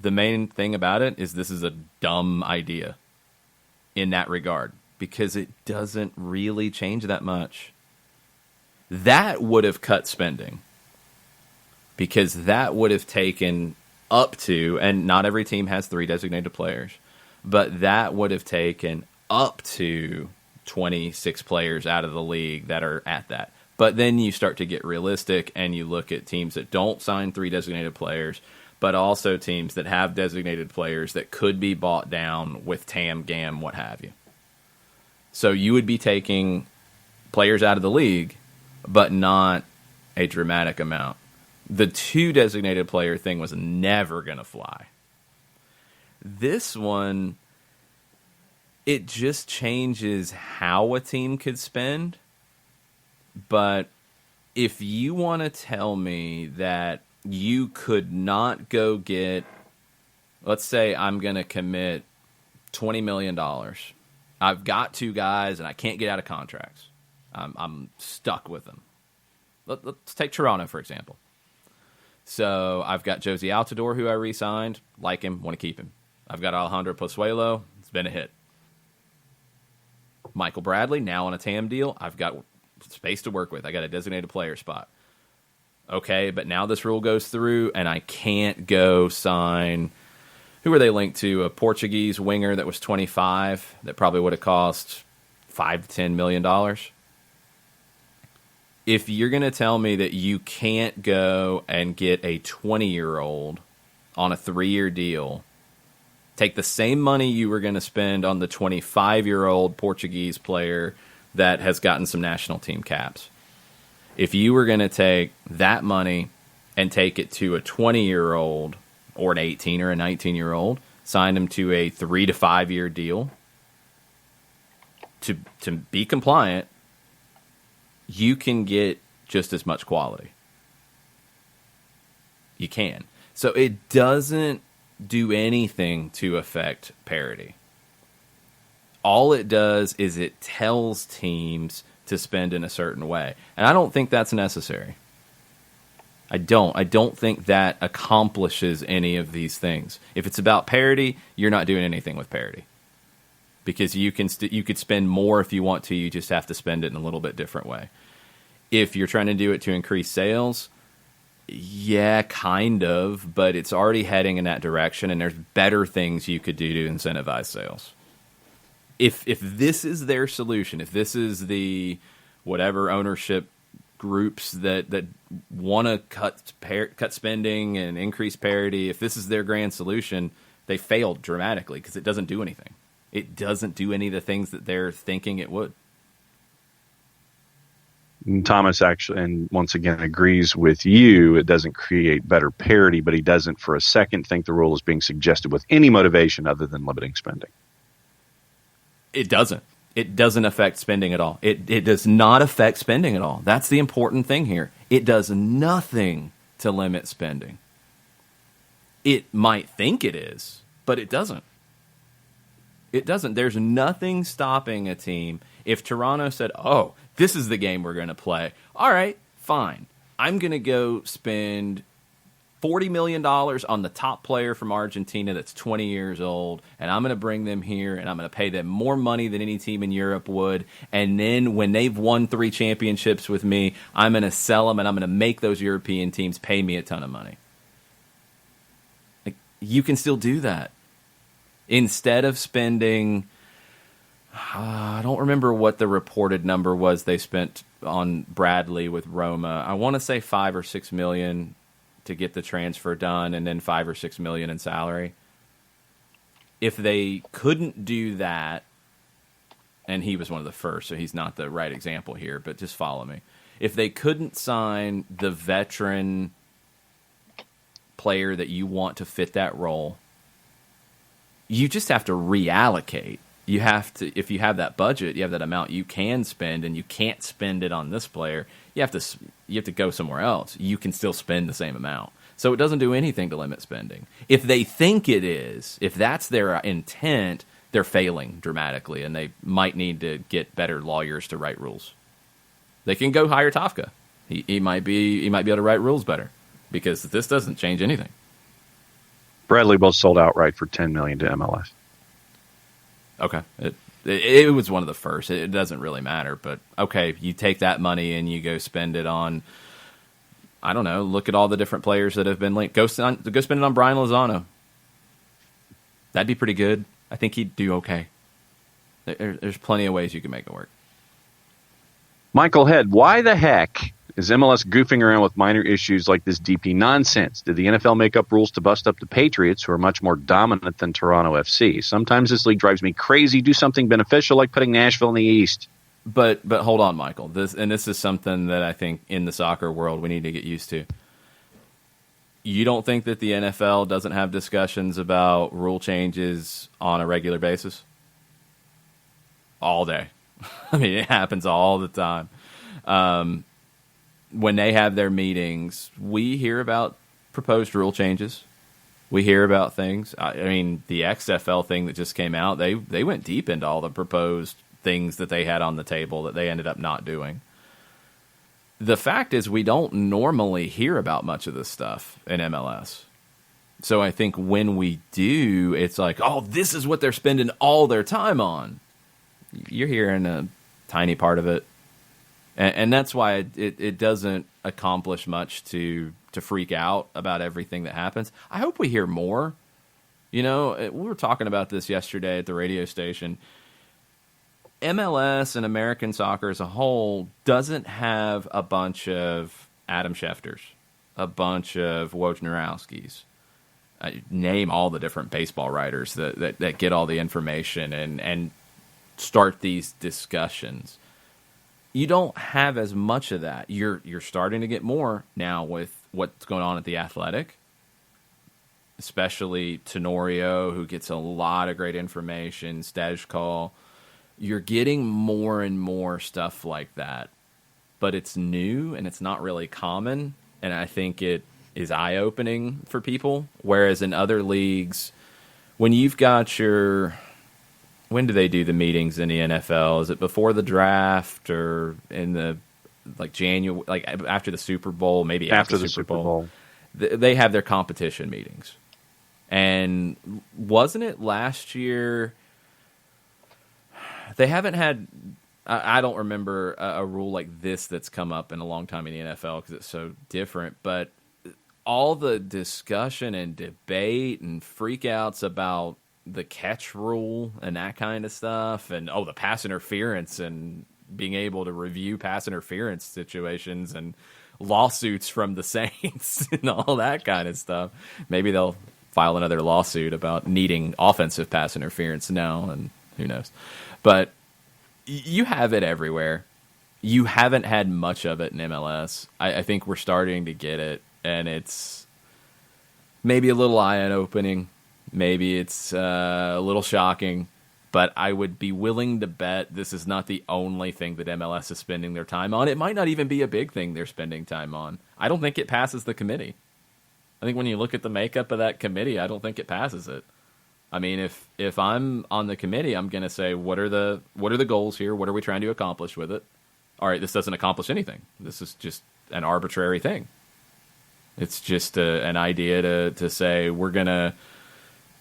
The main thing about it is this is a dumb idea in that regard, because it doesn't really change that much. That would have cut spending, because that would have taken up to, and not every team has 3 designated players, but that would have taken up to 26 players out of the league that are at that. But then you start to get realistic and you look at teams that don't sign 3 designated players, but also teams that have designated players that could be bought down with TAM, GAM, what have you. So you would be taking players out of the league, but not a dramatic amount. The 2 designated player thing was never going to fly. This one, it just changes how a team could spend. But if you want to tell me that you could not go get, let's say I'm going to commit $20 million. I've got 2 guys and I can't get out of contracts. I'm stuck with them. Let's take Toronto, for example. So I've got Josie Altidore, who I re-signed. Like him, want to keep him. I've got Alejandro Pozuelo. It's been a hit. Michael Bradley, now on a TAM deal. I've got space to work with. I got a designated player spot. Okay, but now this rule goes through, and I can't go sign... Who were they linked to? A Portuguese winger that was 25 that probably would have cost $5 to $10 million. If you're going to tell me that you can't go and get a 20-year-old on a 3-year deal, take the same money you were going to spend on the 25-year-old Portuguese player that has gotten some national team caps, if you were going to take that money and take it to a 20-year-old or an 18 or a 19-year-old, sign them to a 3 to 5 year deal to be compliant, you can get just as much quality. You can. So it doesn't do anything to affect parity. All it does is it tells teams to spend in a certain way. And I don't think that's necessary. I don't think that accomplishes any of these things. If it's about parity, you're not doing anything with parity. Because you could spend more if you want to, you just have to spend it in a little bit different way. If you're trying to do it to increase sales, yeah, kind of, but it's already heading in that direction, and there's better things you could do to incentivize sales. If this is their solution, if this is the whatever ownership groups that want to cut spending and increase parity, if this is their grand solution, they failed dramatically because it doesn't do anything. It doesn't do any of the things that they're thinking it would. Thomas actually, and once again, agrees with you. It doesn't create better parity, but he doesn't for a second think the rule is being suggested with any motivation other than limiting spending. It doesn't. It doesn't affect spending at all. It does not affect spending at all. That's the important thing here. It does nothing to limit spending. It might think it is, but it doesn't. It doesn't. There's nothing stopping a team. If Toronto said, oh, this is the game we're going to play, all right, fine. I'm going to go spend $40 million on the top player from Argentina that's 20 years old, and I'm going to bring them here, and I'm going to pay them more money than any team in Europe would. And then when they've won 3 championships with me, I'm going to sell them, and I'm going to make those European teams pay me a ton of money. Like, you can still do that. Instead of spending, I don't remember what the reported number was they spent on Bradley with Roma. I want to say $5 or $6 million to get the transfer done, and then $5 or $6 million in salary. If they couldn't do that, and he was one of the first, so he's not the right example here, but just follow me. If they couldn't sign the veteran player that you want to fit that role, you just have to reallocate. You have to, if you have that budget, you have that amount you can spend, and you can't spend it on this player. You have to go somewhere else. You can still spend the same amount. So it doesn't do anything to limit spending. If they think it is, if that's their intent, they're failing dramatically, and they might need to get better lawyers to write rules. They can go hire Tafka. He might be able to write rules better, because this doesn't change anything. Bradley was sold outright for $10 million to MLS. Okay. It was one of the first. It doesn't really matter, but okay, you take that money and you go spend it on, I don't know, look at all the different players that have been linked. Go spend it on Brian Lozano. That'd be pretty good. I think he'd do okay. There's plenty of ways you can make it work. Michael Head, why the heck is MLS goofing around with minor issues like this DP nonsense? Did the NFL make up rules to bust up the Patriots, who are much more dominant than Toronto FC? Sometimes this league drives me crazy. Do something beneficial, like putting Nashville in the East. But hold on, Michael. This is something that I think in the soccer world we need to get used to. You don't think that the NFL doesn't have discussions about rule changes on a regular basis? All day. I mean, it happens all the time. When they have their meetings, we hear about proposed rule changes. We hear about things. I mean, the XFL thing that just came out, they went deep into all the proposed things that they had on the table that they ended up not doing. The fact is, we don't normally hear about much of this stuff in MLS. So I think when we do, it's like, oh, this is what they're spending all their time on. You're hearing a tiny part of it. And that's why it doesn't accomplish much to freak out about everything that happens. I hope we hear more. You know, we were talking about this yesterday at the radio station. MLS and American soccer as a whole doesn't have a bunch of Adam Schefters, a bunch of Wojnarowskis. Name all the different baseball writers that get all the information and start these discussions. You don't have as much of that. You're starting to get more now with what's going on at the Athletic, especially Tenorio, who gets a lot of great information, Stajkal. You're getting more and more stuff like that, but it's new and it's not really common, and I think it is eye-opening for people, whereas in other leagues, when you've got your... When do they do the meetings in the NFL? Is it before the draft or in the January, like after the Super Bowl, maybe after the Super Bowl? They have their competition meetings. And wasn't it last year? They haven't had, I don't remember a rule like this that's come up in a long time in the NFL because it's so different, but all the discussion and debate and freakouts about the catch rule and that kind of stuff, and the pass interference and being able to review pass interference situations and lawsuits from the Saints and all that kind of stuff. Maybe they'll file another lawsuit about needing offensive pass interference now, and who knows. But you have it everywhere. You haven't had much of it in MLS. I think we're starting to get it, and it's maybe a little eye-opening. Maybe it's a little shocking, but I would be willing to bet this is not the only thing that MLS is spending their time on. It might not even be a big thing they're spending time on. I don't think it passes the committee. I think when you look at the makeup of that committee, I don't think it passes it. I mean, if I'm on the committee, I'm going to say, what are the goals here? What are we trying to accomplish with it? All right, this doesn't accomplish anything. This is just an arbitrary thing. It's just an idea to say we're going to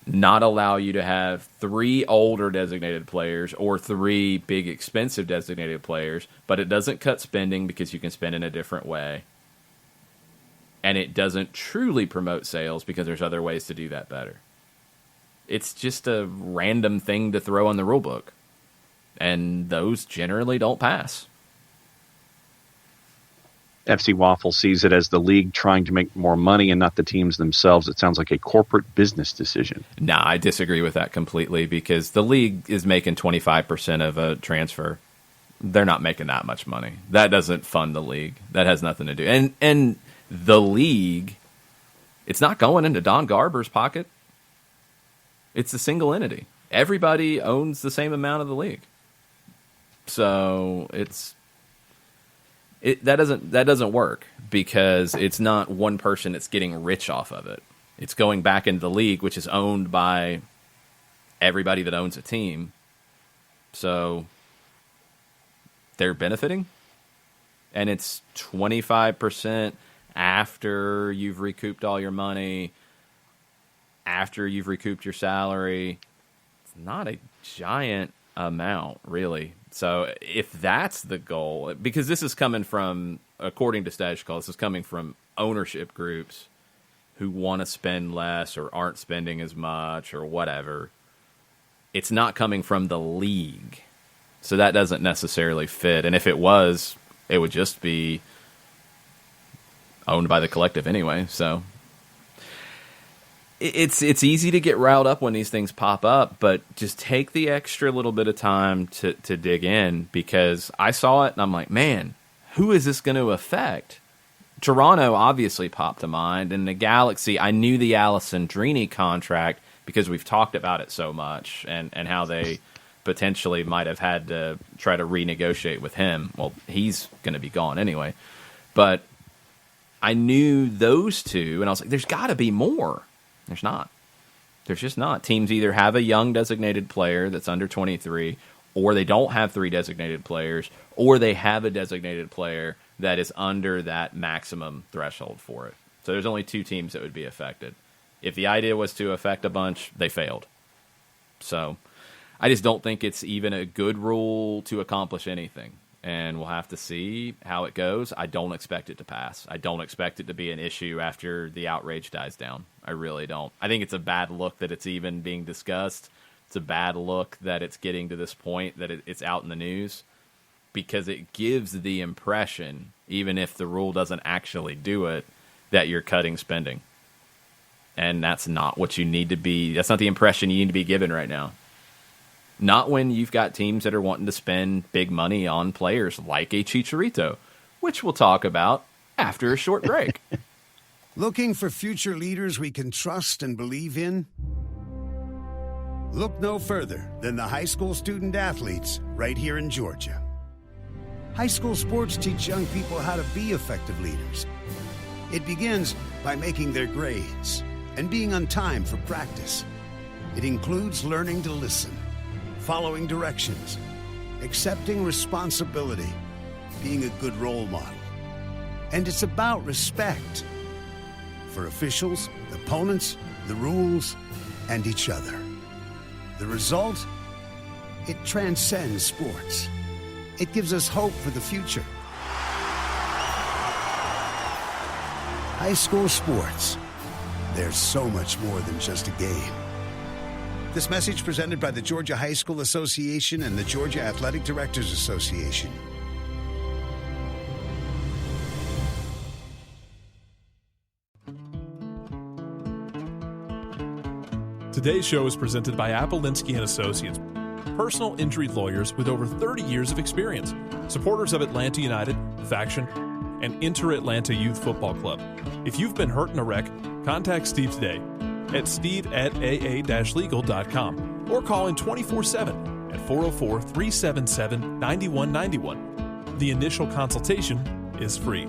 not allow you to have 3 older designated players or 3 big expensive designated players, but it doesn't cut spending because you can spend in a different way. And it doesn't truly promote sales because there's other ways to do that better. It's just a random thing to throw on the rule book. And those generally don't pass. FC Waffle sees it as the league trying to make more money and not the teams themselves. It sounds like a corporate business decision. Nah, I disagree with that completely because the league is making 25% of a transfer. They're not making that much money. That doesn't fund the league. That has nothing to do. And the league, it's not going into Don Garber's pocket. It's a single entity. Everybody owns the same amount of the league. So that doesn't work because it's not one person that's getting rich off of it. It's going back into the league, which is owned by everybody that owns a team. So they're benefiting. And it's 25% after you've recouped all your money, after you've recouped your salary. It's not a giant amount, really. So if that's the goal, because this is coming from, according to Status Call, this is coming from ownership groups who want to spend less or aren't spending as much or whatever. It's not coming from the league. So that doesn't necessarily fit. And if it was, it would just be owned by the collective anyway. So it's easy to get riled up when these things pop up, but just take the extra little bit of time to dig in, because I saw it and I'm like, man, who is this going to affect? Toronto obviously popped to mind, and the Galaxy, I knew the Alessandrini contract because we've talked about it so much and how they potentially might have had to try to renegotiate with him. Well, he's going to be gone anyway. But I knew those two, and I was like, there's got to be more. There's not. There's just not. Teams either have a young designated player that's under 23, or they don't have 3 designated players, or they have a designated player that is under that maximum threshold for it. So there's only 2 teams that would be affected. If the idea was to affect a bunch, they failed. So I just don't think it's even a good rule to accomplish anything. And we'll have to see how it goes. I don't expect it to pass. I don't expect it to be an issue after the outrage dies down. I really don't. I think it's a bad look that it's even being discussed. It's a bad look that it's getting to this point, that it's out in the news, because it gives the impression, even if the rule doesn't actually do it, that you're cutting spending. And that's not what you need to be. That's not the impression you need to be given right now. Not when you've got teams that are wanting to spend big money on players like a Chicharito, which we'll talk about after a short break. Looking for future leaders we can trust and believe in? Look no further than the high school student athletes right here in Georgia. High school sports teach young people how to be effective leaders. It begins by making their grades and being on time for practice. It includes learning to listen, following directions, accepting responsibility, being a good role model. And it's about respect for officials, opponents, the rules, and each other. The result? It transcends sports. It gives us hope for the future. High school sports. There's so much more than just a game. This message presented by the Georgia High School Association and the Georgia Athletic Directors Association. Today's show is presented by Appolinsky & Associates, personal injury lawyers with over 30 years of experience, supporters of Atlanta United, Faction, and Inter-Atlanta Youth Football Club. If you've been hurt in a wreck, contact Steve today at steve@aa-legal.com or call in 24/7 at 404-377-9191. The initial consultation is free.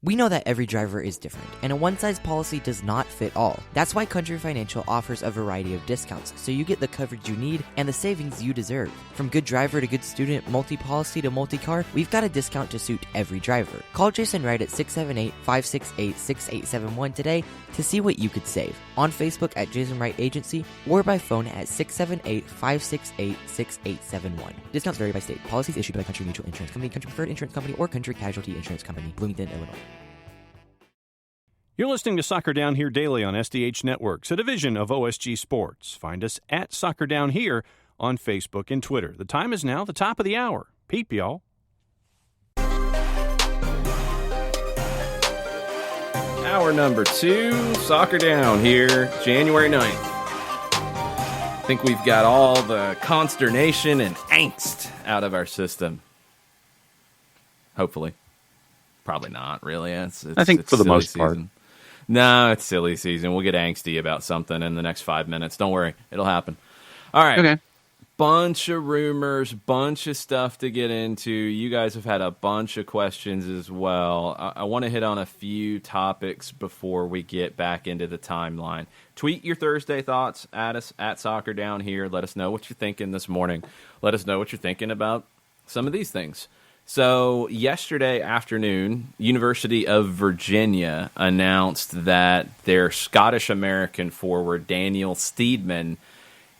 We know that every driver is different, and a one-size policy does not fit all. That's why Country Financial offers a variety of discounts, so you get the coverage you need and the savings you deserve. From good driver to good student, multi-policy to multi-car, we've got a discount to suit every driver. Call Jason Wright at 678-568-6871 today to see what you could save. On Facebook at Jason Wright Agency or by phone at 678-568-6871. Discounts vary by state. Policies issued by Country Mutual Insurance Company, Country Preferred Insurance Company, or Country Casualty Insurance Company, Bloomington, Illinois. You're listening to Soccer Down Here daily on SDH Networks, a division of OSG Sports. Find us at Soccer Down Here on Facebook and Twitter. The time is now the top of the hour. Peep, y'all. Hour number 2, Soccer Down here, January 9th. I think we've got all the consternation and angst out of our system. Hopefully. Probably not, really. It's I think for the most part. Season. No, it's silly season. We'll get angsty about something in the next 5 minutes. Don't worry. It'll happen. All right. Okay. Bunch of rumors, bunch of stuff to get into. You guys have had a bunch of questions as well. I want to hit on a few topics before we get back into the timeline. Tweet your Thursday thoughts at us at Soccer Down Here. Let us know what you're thinking this morning. Let us know what you're thinking about some of these things. So yesterday afternoon, University of Virginia announced that their Scottish-American forward, Daniel Steedman,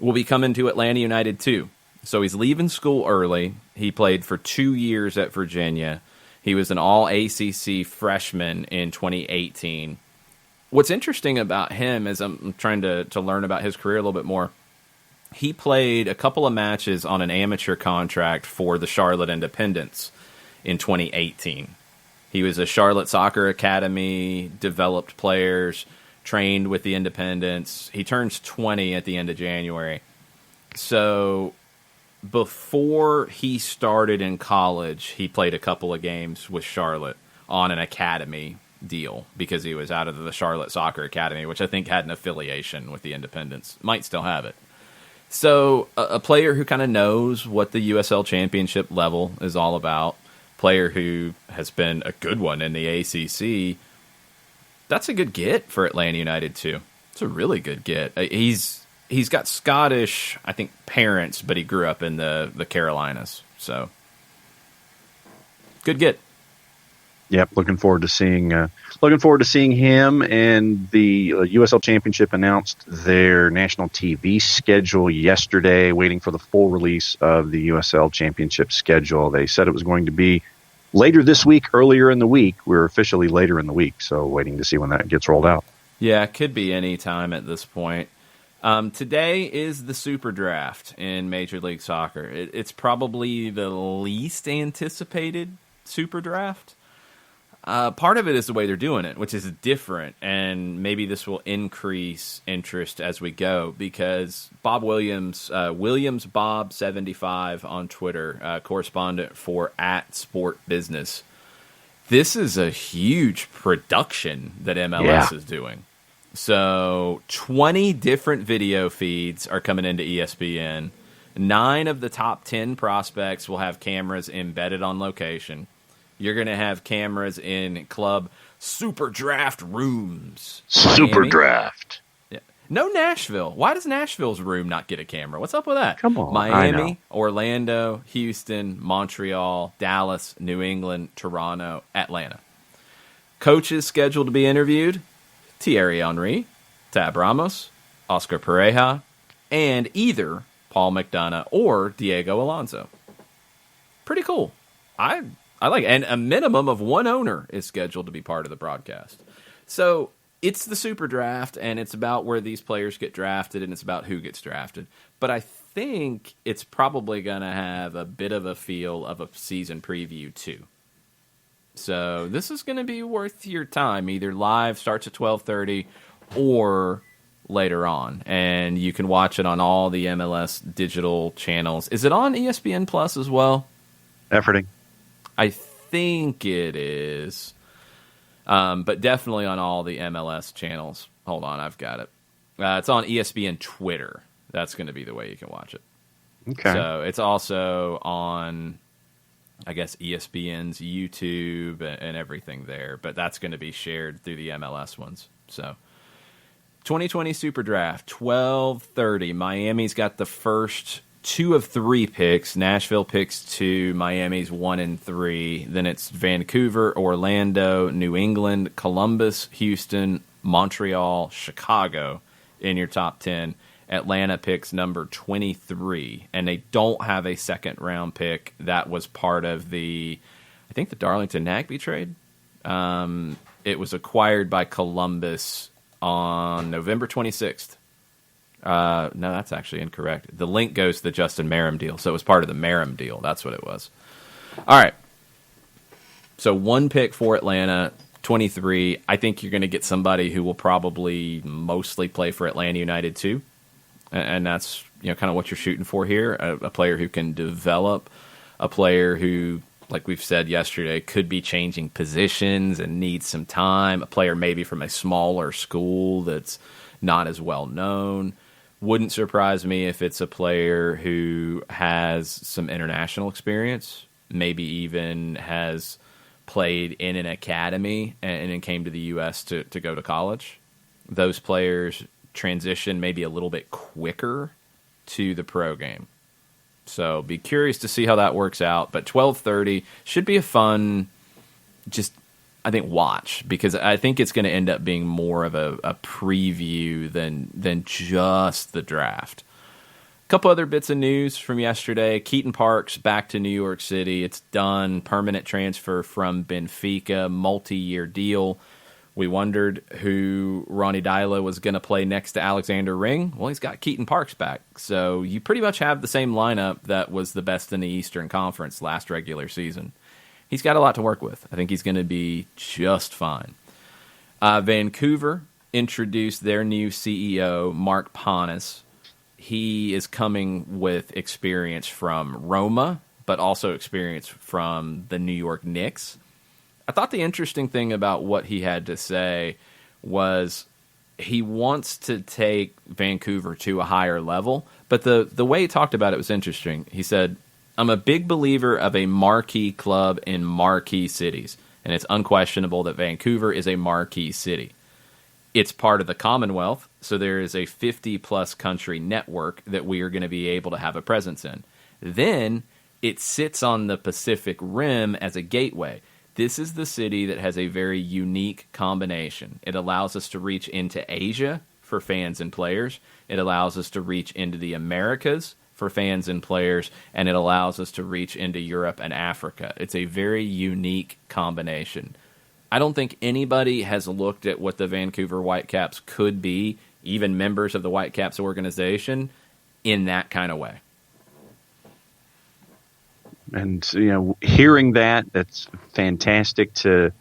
will be coming to Atlanta United too. So he's leaving school early. He played for 2 years at Virginia. He was an all-ACC freshman in 2018. What's interesting about him is I'm trying to learn about his career a little bit more. He played a couple of matches on an amateur contract for the Charlotte Independents in 2018. He was a Charlotte Soccer Academy, developed players, trained with the Independents. He turns 20 at the end of January. So before he started in college, he played a couple of games with Charlotte on an academy deal because he was out of the Charlotte Soccer Academy, which I think had an affiliation with the Independents. Might still have it. So a player who kind of knows what the USL Championship level is all about, player who has been a good one in the ACC, that's a good get for Atlanta United too. It's a really good get. He's got Scottish, I think, parents, but he grew up in the Carolinas. So good get. Yep, looking forward to seeing him. And the USL Championship announced their national TV schedule yesterday, waiting for the full release of the USL Championship schedule. They said it was going to be later this week, earlier in the week. We're officially later in the week, so waiting to see when that gets rolled out. Yeah, it could be any time at this point. Today is the SuperDraft in Major League Soccer. It's probably the least anticipated SuperDraft. Part of it is the way they're doing it, which is different, and maybe this will increase interest as we go because Bob Williams, Bob75 on Twitter, correspondent for @SportBusiness. This is a huge production that MLS is doing. So 20 different video feeds are coming into ESPN. 9 of the top 10 prospects will have cameras embedded on location. You're going to have cameras in club SuperDraft rooms. SuperDraft. Yeah. No Nashville. Why does Nashville's room not get a camera? What's up with that? Come on. Miami, Orlando, Houston, Montreal, Dallas, New England, Toronto, Atlanta. Coaches scheduled to be interviewed: Thierry Henry, Tab Ramos, Oscar Pereja, and either Paul McDonough or Diego Alonso. Pretty cool. I like it. And a minimum of one owner is scheduled to be part of the broadcast. So it's the Super Draft, and it's about where these players get drafted, and it's about who gets drafted. But I think it's probably going to have a bit of a feel of a season preview, too. So this is going to be worth your time. Either live, starts at 12:30, or later on. And you can watch it on all the MLS digital channels. Is it on ESPN Plus as well? Efforting. I think it is, but definitely on all the MLS channels. Hold on, I've got it. It's on ESPN Twitter. That's going to be the way you can watch it. Okay. So it's also on I guess, ESPN's YouTube and everything there. But that's going to be shared through the MLS ones. So 2020 SuperDraft, 12:30. Miami's got the first 2 of 3 picks. Nashville picks 2. Miami's 1 and 3. Then it's Vancouver, Orlando, New England, Columbus, Houston, Montreal, Chicago in your top 10. Atlanta picks number 23, and they don't have a second round pick. That was part of the Darlington Nagbe trade. It was acquired by Columbus on November 26th. No, that's actually incorrect. The link goes to the Justin Merrim deal, so it was part of the Merrim deal. That's what it was. All right. So 1 pick for Atlanta, 23. I think you're going to get somebody who will probably mostly play for Atlanta United too. And that's kind of what you're shooting for here, a player who can develop, a player who, like we've said yesterday, could be changing positions and needs some time, a player maybe from a smaller school that's not as well known. Wouldn't surprise me if it's a player who has some international experience, maybe even has played in an academy and then came to the U.S. to go to college. Those players transition maybe a little bit quicker to the pro game. So be curious to see how that works out. But 12:30 should be a fun, watch, because I think it's going to end up being more of a preview than just the draft. A couple other bits of news from yesterday. Keaton Parks back to New York City. It's done. Permanent transfer from Benfica, multi-year deal. We wondered who Ronnie Dyla was going to play next to Alexander Ring. Well, he's got Keaton Parks back. So you pretty much have the same lineup that was the best in the Eastern Conference last regular season. He's got a lot to work with. I think he's going to be just fine. Vancouver introduced their new CEO, Mark Panis. He is coming with experience from Roma, but also experience from the New York Knicks. I thought the interesting thing about what he had to say was he wants to take Vancouver to a higher level, but the way he talked about it was interesting. He said, I'm a big believer of a marquee club in marquee cities, and it's unquestionable that Vancouver is a marquee city. It's part of the Commonwealth, so there is a 50-plus country network that we are going to be able to have a presence in. Then it sits on the Pacific Rim as a gateway. This is the city that has a very unique combination. It allows us to reach into Asia for fans and players. It allows us to reach into the Americas for fans and players, and it allows us to reach into Europe and Africa. It's a very unique combination. I don't think anybody has looked at what the Vancouver Whitecaps could be, even members of the Whitecaps organization, in that kind of way. And hearing that's fantastic to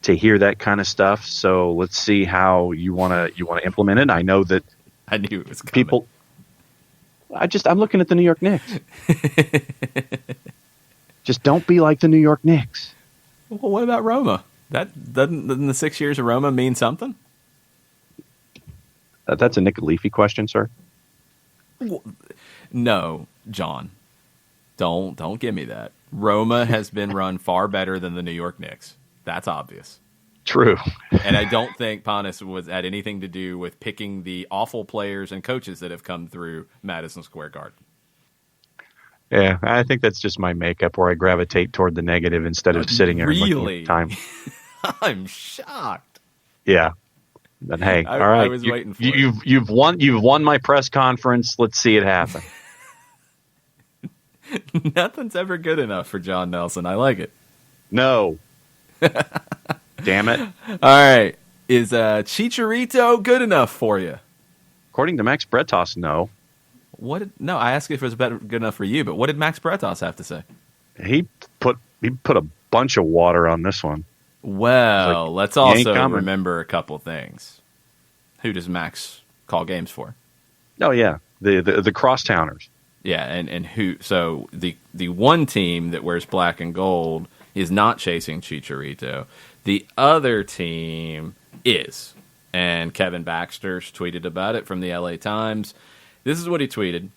hear that kind of stuff. So let's see how you want to implement it. I know that I knew it was coming. People. I'm looking at the New York Knicks. Just don't be like the New York Knicks. Well, what about Roma? Doesn't the 6 years of Roma mean something? That's a Nick Leafy question, sir. No, John. Don't give me that. Roma has been run far better than the New York Knicks. That's obvious. True. And I don't think Panis had anything to do with picking the awful players and coaches that have come through Madison Square Garden. Yeah, I think that's just my makeup, where I gravitate toward the negative instead of sitting there and looking at time. I'm shocked. Yeah. But hey, all right. I was waiting for it. You've won my press conference. Let's see it happen. Nothing's ever good enough for John Nelson. I like it. No. Damn it. All right. Is Chicharito good enough for you? According to Max Bretos, no. No, I asked if it was good enough for you, but what did Max Bretos have to say? He put a bunch of water on this one. Well, let's also remember a couple things. Who does Max call games for? Oh, yeah. The crosstowners. Yeah, and who? So the one team that wears black and gold is not chasing Chicharito. The other team is. And Kevin Baxter's tweeted about it from the LA Times. This is what he tweeted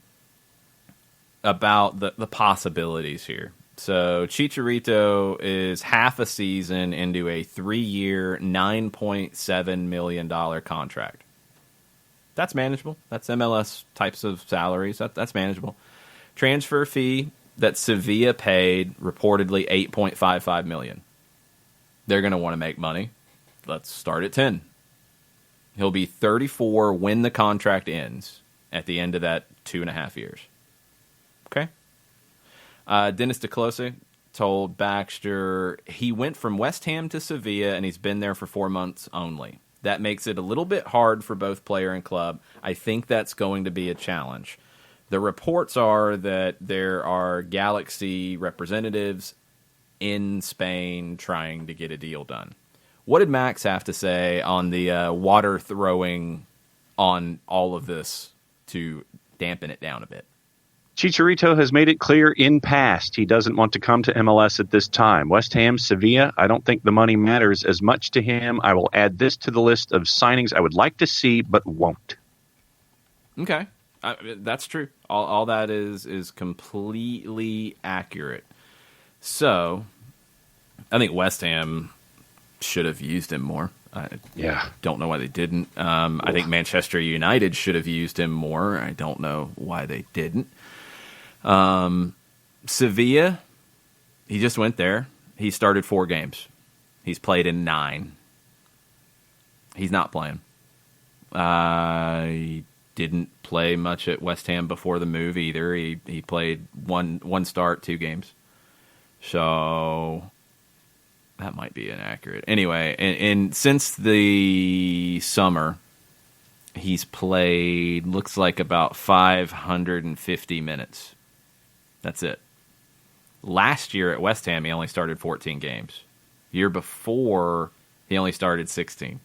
about the possibilities here. So Chicharito is half a season into a 3-year, $9.7 million contract. That's manageable. That's MLS types of salaries. That's manageable. Transfer fee that Sevilla paid, reportedly $8.55 million. They're going to want to make money. Let's start at 10. He'll be 34 when the contract ends at the end of that 2.5 years. Okay? Dennis DeClose told Baxter he went from West Ham to Sevilla and he's been there for 4 months only. That makes it a little bit hard for both player and club. I think that's going to be a challenge. The reports are that there are Galaxy representatives in Spain trying to get a deal done. What did Max have to say on the water throwing on all of this to dampen it down a bit? Chicharito has made it clear in past he doesn't want to come to MLS at this time. West Ham, Sevilla, I don't think the money matters as much to him. I will add this to the list of signings I would like to see but won't. Okay. That's true. All that is completely accurate. So, I think West Ham should have used him more. I don't know why they didn't. I think Manchester United should have used him more. I don't know why they didn't. Sevilla, he just went there. He started 4 games. He's played in 9. He's not playing. He didn't play much at West Ham before the move either. He played one start, 2 games. So that might be inaccurate. Anyway, and since the summer, he's played, looks like about 550 minutes. That's it. Last year at West Ham, he only started 14 games. Year before, he only started 16.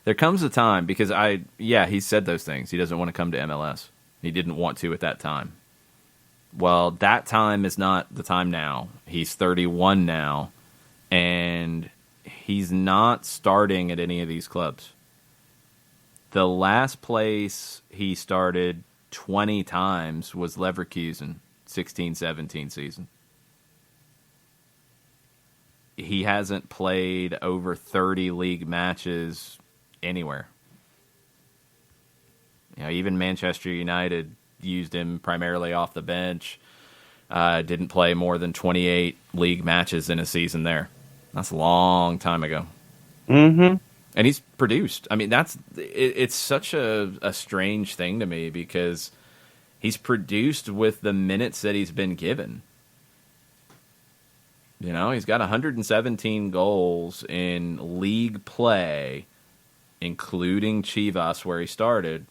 There comes a time, because he said those things. He doesn't want to come to MLS. He didn't want to at that time. Well, that time is not the time now. He's 31 now, and he's not starting at any of these clubs. The last place he started 20 times was Leverkusen, 16-17 season. He hasn't played over 30 league matches anywhere. Even Manchester United used him primarily off the bench. Didn't play more than 28 league matches in a season there. That's a long time ago. Mm-hmm. And he's produced. I mean, it's such a strange thing to me because he's produced with the minutes that he's been given. He's got 117 goals in league play, including Chivas, where he started,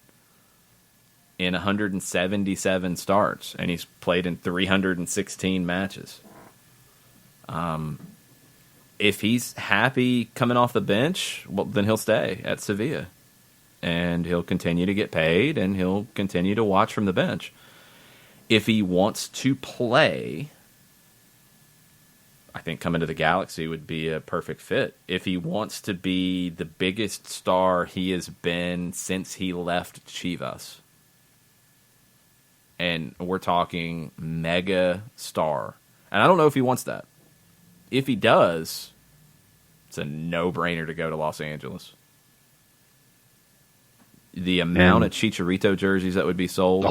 in 177 starts, and he's played in 316 matches. If he's happy coming off the bench, well, then he'll stay at Sevilla. And he'll continue to get paid, and he'll continue to watch from the bench. If he wants to play, I think coming to the Galaxy would be a perfect fit. If he wants to be the biggest star he has been since he left Chivas, and we're talking mega star, and I don't know if he wants that. If he does, it's a no-brainer to go to Los Angeles. The amount of Chicharito jerseys that would be sold,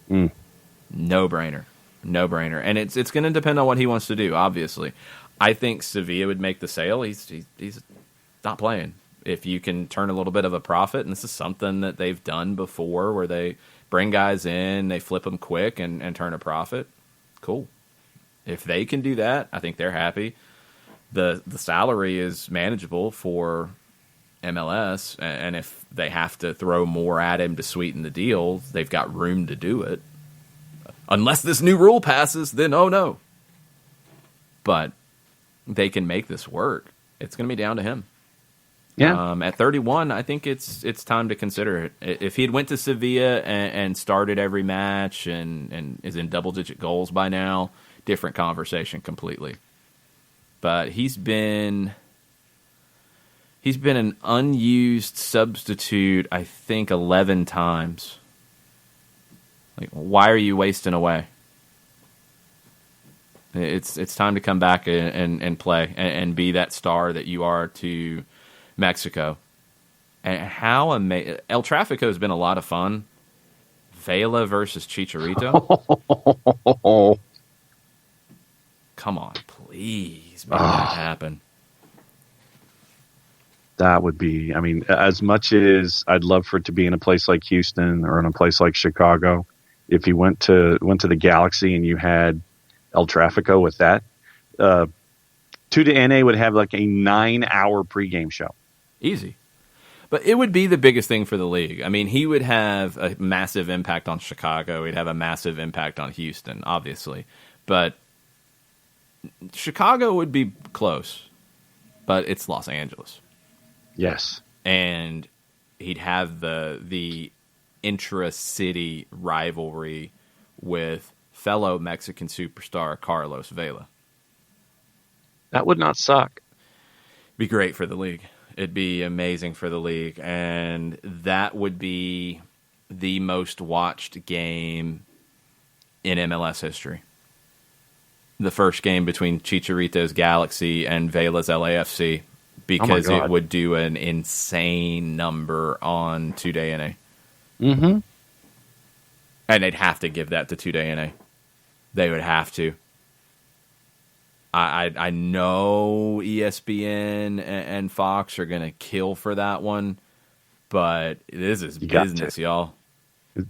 no-brainer. No-brainer. And it's going to depend on what he wants to do, obviously. I think Sevilla would make the sale. He's not playing. If you can turn a little bit of a profit, and this is something that they've done before where they bring guys in, they flip them quick and turn a profit, cool. If they can do that, I think they're happy. The salary is manageable for MLS, and if they have to throw more at him to sweeten the deal, they've got room to do it. Unless this new rule passes, then oh no. But they can make this work. It's going to be down to him. Yeah. At 31, I think it's time to consider it. If he had went to Sevilla and started every match and is in double-digit goals by now, different conversation completely. But he's been an unused substitute, I think, 11 times. Like, why are you wasting away? It's time to come back and play and be that star that you are to Mexico. And how amazing. El Tráfico has been a lot of fun. Vela versus Chicharito. Come on, please make that happen. That would be, I mean, as much as I'd love for it to be in a place like Houston or in a place like Chicago, if you went to the Galaxy and you had El Tráfico with that, Tuda NA would have like a 9-hour pregame show. Easy. But it would be the biggest thing for the league. I mean, he would have a massive impact on Chicago. He'd have a massive impact on Houston, obviously. But Chicago would be close. But it's Los Angeles. Yes. And he'd have the intra-city rivalry with fellow Mexican superstar Carlos Vela. That would not suck. Be great for the league. It'd be amazing for the league, and that would be the most watched game in MLS history. The first game between Chicharito's Galaxy and Vela's LAFC, because it would do an insane number on 2DNA. Mm-hmm. And they'd have to give that to 2DNA. They would have to. I know ESPN and Fox are going to kill for that one, but this is business, y'all.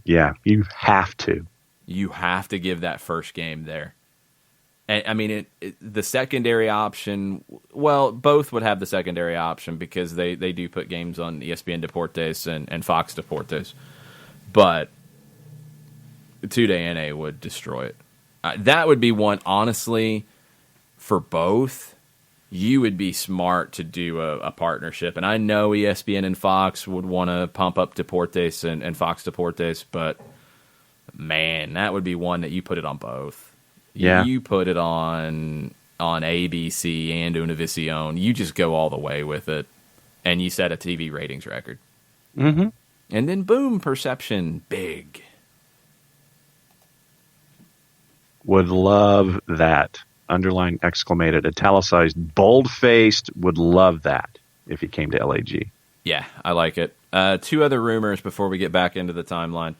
Yeah, you have to. You have to give that first game there. And, I mean, the secondary option, well, both would have the secondary option because they do put games on ESPN Deportes and Fox Deportes. But 2Day NA would destroy it. That would be one, honestly. For both, you would be smart to do a partnership. And I know ESPN and Fox would want to pump up Deportes and Fox Deportes, but, man, that would be one that you put it on both. Yeah. You put it on ABC and Univision. You just go all the way with it, and you set a TV ratings record. Mm-hmm. And then, boom, perception, big. Would love that. Underline, exclamated, italicized, bold-faced, would love that if he came to LAG. Yeah, I like it. Two other rumors before we get back into the timeline.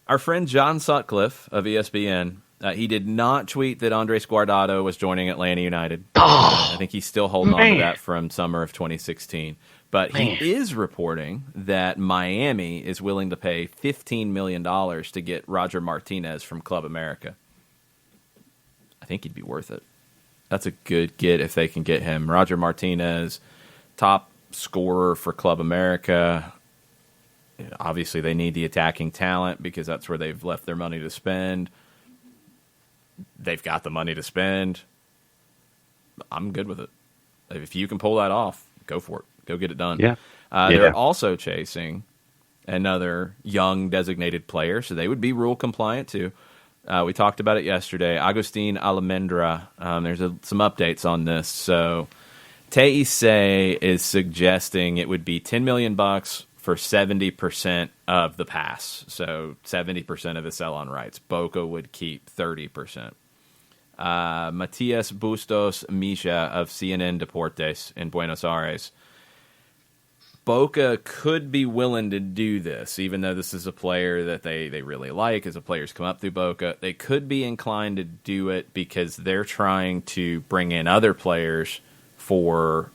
Our friend John Sutcliffe of ESPN, he did not tweet that Andres Guardado was joining Atlanta United. I think he's still holding on to that from summer of 2016. But he is reporting that Miami is willing to pay $15 million to get Roger Martinez from Club America. I think he'd be worth it. That's a good get if they can get him. Roger Martinez, top scorer for Club America. Obviously, they need the attacking talent because that's where they've left their money to spend. They've got the money to spend. I'm good with it. If you can pull that off, go for it. Go get it done. Yeah. They're also chasing another young designated player, so they would be rule compliant too. We talked about it yesterday. Agustin Almendra. There's some updates on this. So Teise is suggesting it would be $10 million for 70% of the pass. So 70% of the sell-on rights. Boca would keep 30%. Matias Bustos Misha of CNN Deportes in Buenos Aires. Boca could be willing to do this, even though this is a player that they really like, as the players come up through Boca. They could be inclined to do it because they're trying to bring in other players for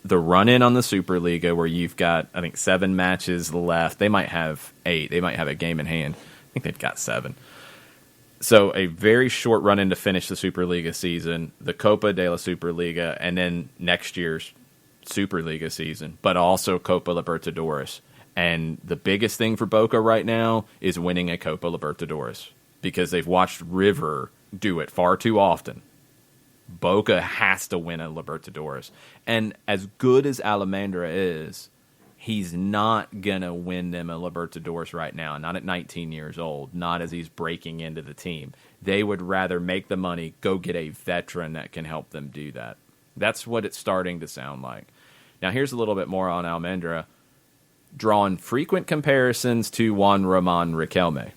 the run-in on the Superliga, where you've got, I think, 7 matches left. They might have 8. They might have a game in hand. I think they've got 7. So a very short run-in to finish the Superliga season, the Copa de la Superliga, and then next year's Superliga season, but also Copa Libertadores. And the biggest thing for Boca right now is winning a Copa Libertadores because they've watched River do it far too often. Boca has to win a Libertadores. And as good as Almendra is, he's not going to win them a Libertadores right now, not at 19 years old, not as he's breaking into the team. They would rather make the money, go get a veteran that can help them do that. That's what it's starting to sound like. Now, here's a little bit more on Almendra. Drawing frequent comparisons to Juan Roman Riquelme.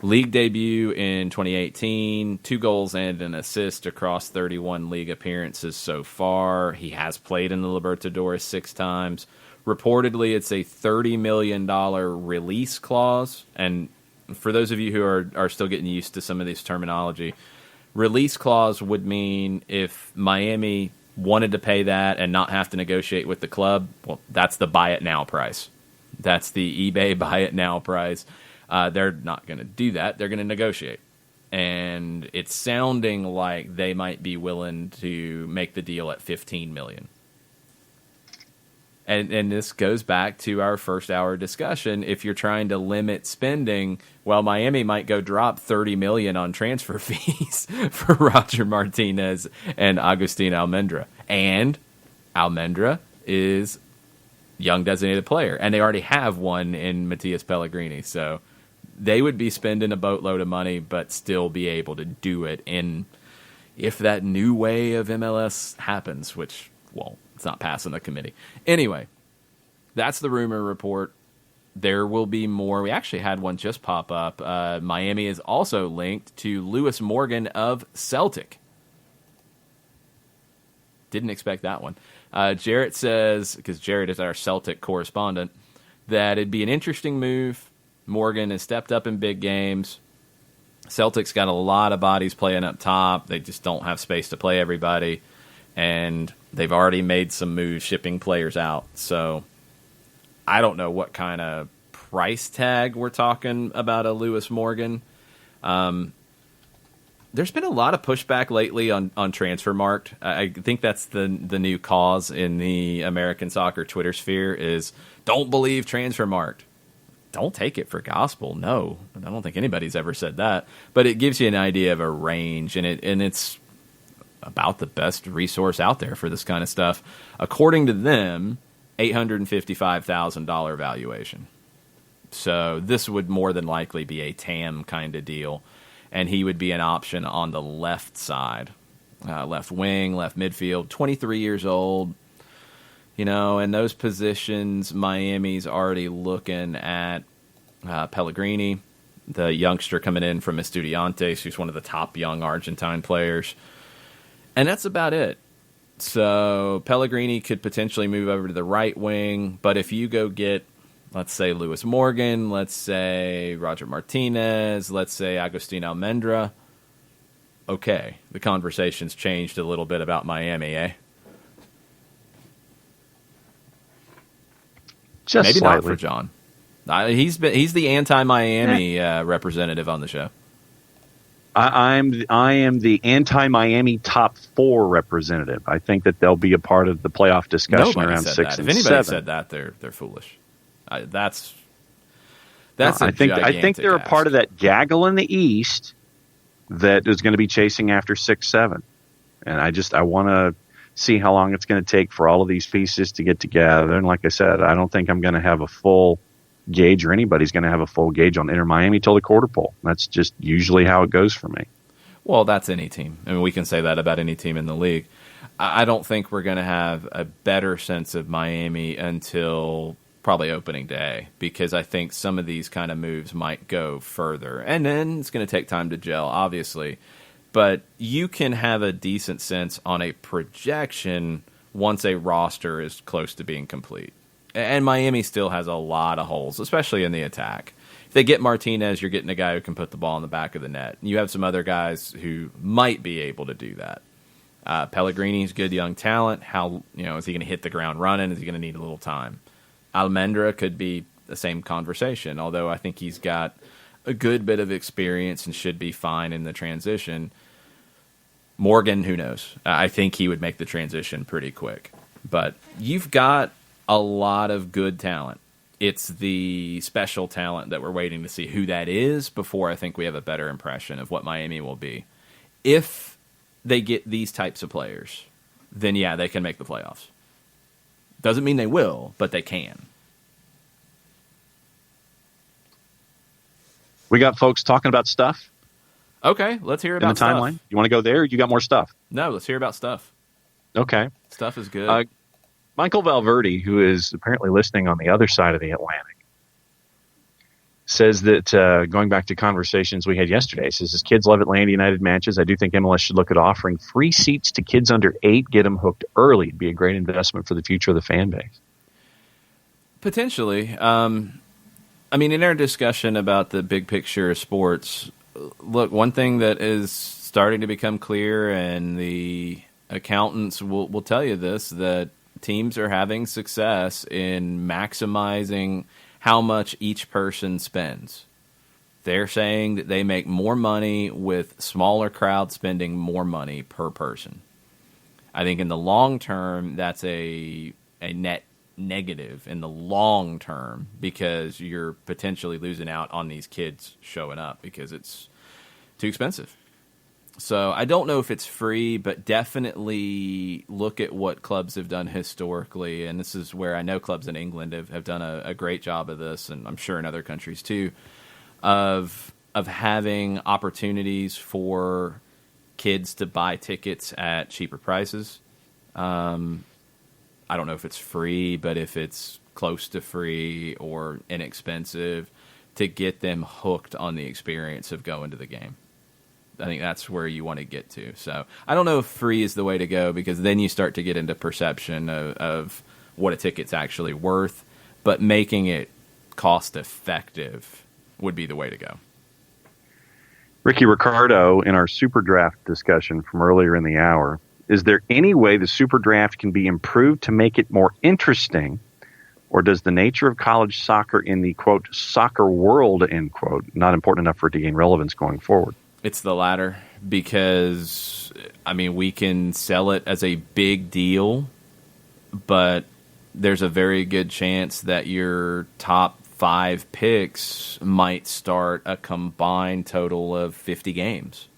League debut in 2018, 2 goals and an assist across 31 league appearances so far. He has played in the Libertadores 6 times. Reportedly, it's a $30 million release clause. And for those of you who are still getting used to some of this terminology, release clause would mean if Miami wanted to pay that and not have to negotiate with the club, well, that's the buy it now price. That's the eBay buy it now price. They're not going to do that. They're going to negotiate. And it's sounding like they might be willing to make the deal at $15 million. And this goes back to our first hour discussion. If you're trying to limit spending, well, Miami might go drop $30 million on transfer fees for Roger Martinez and Agustin Almendra. And Almendra is young designated player, and they already have one in Matias Pellegrini. So they would be spending a boatload of money, but still be able to do it in if that new way of MLS happens, which, well, it's not passing the committee. Anyway, that's the rumor report. There will be more. We actually had one just pop up. Miami is also linked to Lewis Morgan of Celtic. Didn't expect that one. Jarrett says, because Jarrett is our Celtic correspondent, that it'd be an interesting move. Morgan has stepped up in big games. Celtic's got a lot of bodies playing up top. They just don't have space to play everybody. And they've already made some moves shipping players out. So I don't know what kind of price tag we're talking about a Lewis Morgan. There's been a lot of pushback lately on Transfermarkt. I think that's the new cause in the American soccer Twitter sphere is don't believe Transfermarkt. Don't take it for gospel. No, I don't think anybody's ever said that. But it gives you an idea of a range, and it's about the best resource out there for this kind of stuff. According to them, $855,000 valuation. So this would more than likely be a TAM kind of deal, and he would be an option on the left side, left wing, left midfield, 23 years old. You know, in those positions, Miami's already looking at Pellegrini, the youngster coming in from Estudiantes, who's one of the top young Argentine players. And that's about it. So Pellegrini could potentially move over to the right wing, but if you go get, let's say, Lewis Morgan, let's say Roger Martinez, let's say Agustin Almendra, okay, the conversation's changed a little bit about Miami, eh? Just maybe slightly. not for John. He's the anti-Miami representative on the show. I am the anti-Miami top 4 representative. I think that they'll be a part of the playoff discussion around 6 and 7. If anybody said that, they're foolish. That's I think they're a part of that gaggle in the East that is going to be chasing after 6-7. And I want to see how long it's going to take for all of these pieces to get together. And like I said, I don't think I'm going to have a full gauge, or anybody's going to have a full gauge on Inter Miami till the quarter pole. That's just usually how it goes for me. Well, that's any team. I mean, we can say that about any team in the league. I don't think we're going to have a better sense of Miami until probably opening day, because I think some of these kind of moves might go further. And then it's going to take time to gel, obviously. But you can have a decent sense on a projection once a roster is close to being complete. And Miami still has a lot of holes, especially in the attack. If they get Martinez, you're getting a guy who can put the ball in the back of the net. You have some other guys who might be able to do that. Pellegrini's good young talent. How is he going to hit the ground running? Is he going to need a little time? Almendra could be the same conversation, although I think he's got a good bit of experience and should be fine in the transition. Morgan, who knows? I think he would make the transition pretty quick. But you've got a lot of good talent. It's the special talent that we're waiting to see who that is before I think we have a better impression of what Miami will be. If they get these types of players, then yeah, they can make the playoffs. Doesn't mean they will, but they can. We got folks talking about stuff. Okay, let's hear about in the timeline. stuff. You want to go there? Or you got more stuff? No, let's hear about stuff. Okay, stuff is good. Michael Valverde, who is apparently listening on the other side of the Atlantic, says that, going back to conversations we had yesterday, says his kids love Atlanta United matches. I do think MLS should look at offering free seats to kids under 8, get them hooked early. It'd be a great investment for the future of the fan base. Potentially. I mean, in our discussion about the big picture of sports, look, one thing that is starting to become clear, and the accountants will tell you this, that teams are having success in maximizing how much each person spends. They're saying that they make more money with smaller crowds spending more money per person. I think in the long term, that's a net negative in the long term, because you're potentially losing out on these kids showing up because it's too expensive. So I don't know if it's free, but definitely look at what clubs have done historically. And this is where I know clubs in England have done a great job of this, and I'm sure in other countries too, of having opportunities for kids to buy tickets at cheaper prices. I don't know if it's free, but if it's close to free or inexpensive, to get them hooked on the experience of going to the game. I think that's where you want to get to. So I don't know if free is the way to go, because then you start to get into perception of what a ticket's actually worth, but making it cost effective would be the way to go. Ricky Ricardo, in our SuperDraft discussion from earlier in the hour, is there any way the SuperDraft can be improved to make it more interesting, or does the nature of college soccer in the, quote, soccer world, end quote, not important enough for it to gain relevance going forward? It's the latter, because, I mean, we can sell it as a big deal, but there's a very good chance that your top 5 picks might start a combined total of 50 games.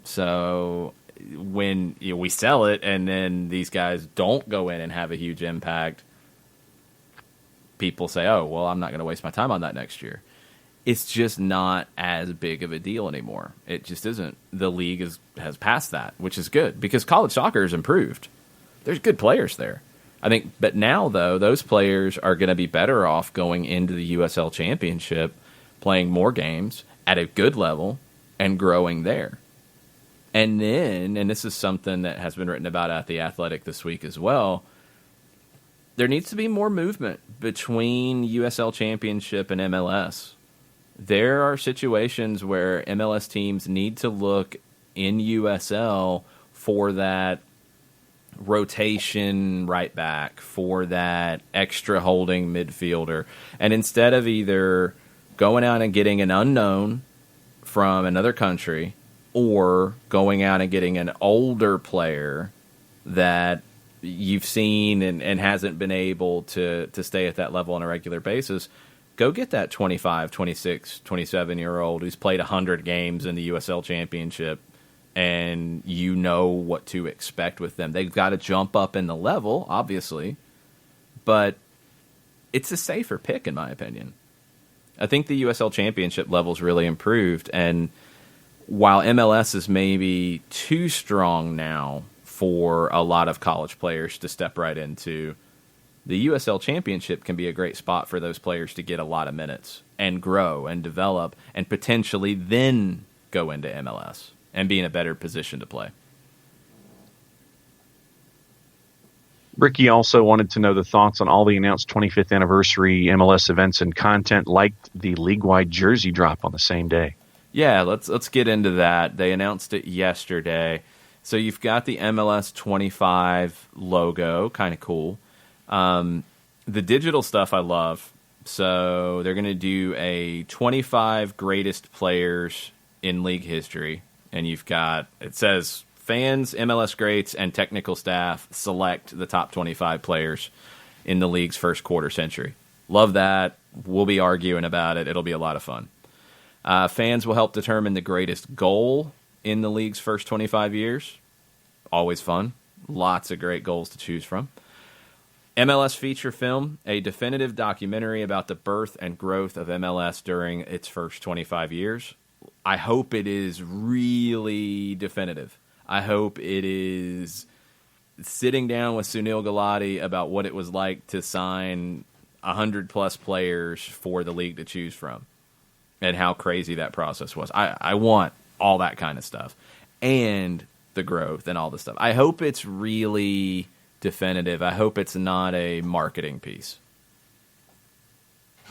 So when we sell it and then these guys don't go in and have a huge impact, people say, oh, well, I'm not going to waste my time on that next year. It's just not as big of a deal anymore. It just isn't. The league has passed that, which is good, because college soccer has improved. There's good players there, I think. But now, though, those players are going to be better off going into the USL Championship, playing more games at a good level, and growing there. And then, and this is something that has been written about at The Athletic this week as well, there needs to be more movement between USL Championship and MLS. There are situations where MLS teams need to look in USL for that rotation right back, for that extra holding midfielder. And instead of either going out and getting an unknown from another country, or going out and getting an older player that you've seen and hasn't been able to stay at that level on a regular basis, go get that 25, 26, 27-year-old who's played 100 games in the USL Championship, and you know what to expect with them. They've got to jump up in the level, obviously, but it's a safer pick, in my opinion. I think the USL Championship level's really improved, and while MLS is maybe too strong now for a lot of college players to step right into, the USL Championship can be a great spot for those players to get a lot of minutes and grow and develop and potentially then go into MLS and be in a better position to play. Ricky also wanted to know the thoughts on all the announced 25th anniversary MLS events and content, like the league-wide jersey drop on the same day. Yeah, let's get into that. They announced it yesterday. So you've got the MLS 25 logo, kind of cool. The digital stuff I love. So they're going to do a 25 greatest players in league history. And you've got, it says, fans, MLS greats, and technical staff select the top 25 players in the league's first quarter century. Love that. We'll be arguing about it. It'll be a lot of fun. Fans will help determine the greatest goal in the league's first 25 years. Always fun. Lots of great goals to choose from. MLS feature film, a definitive documentary about the birth and growth of MLS during its first 25 years. I hope it is really definitive. I hope it is sitting down with Sunil Gulati about what it was like to sign 100+ players for the league to choose from, and how crazy that process was. I want all that kind of stuff, and the growth and all the stuff. I hope it's really definitive. I hope it's not a marketing piece,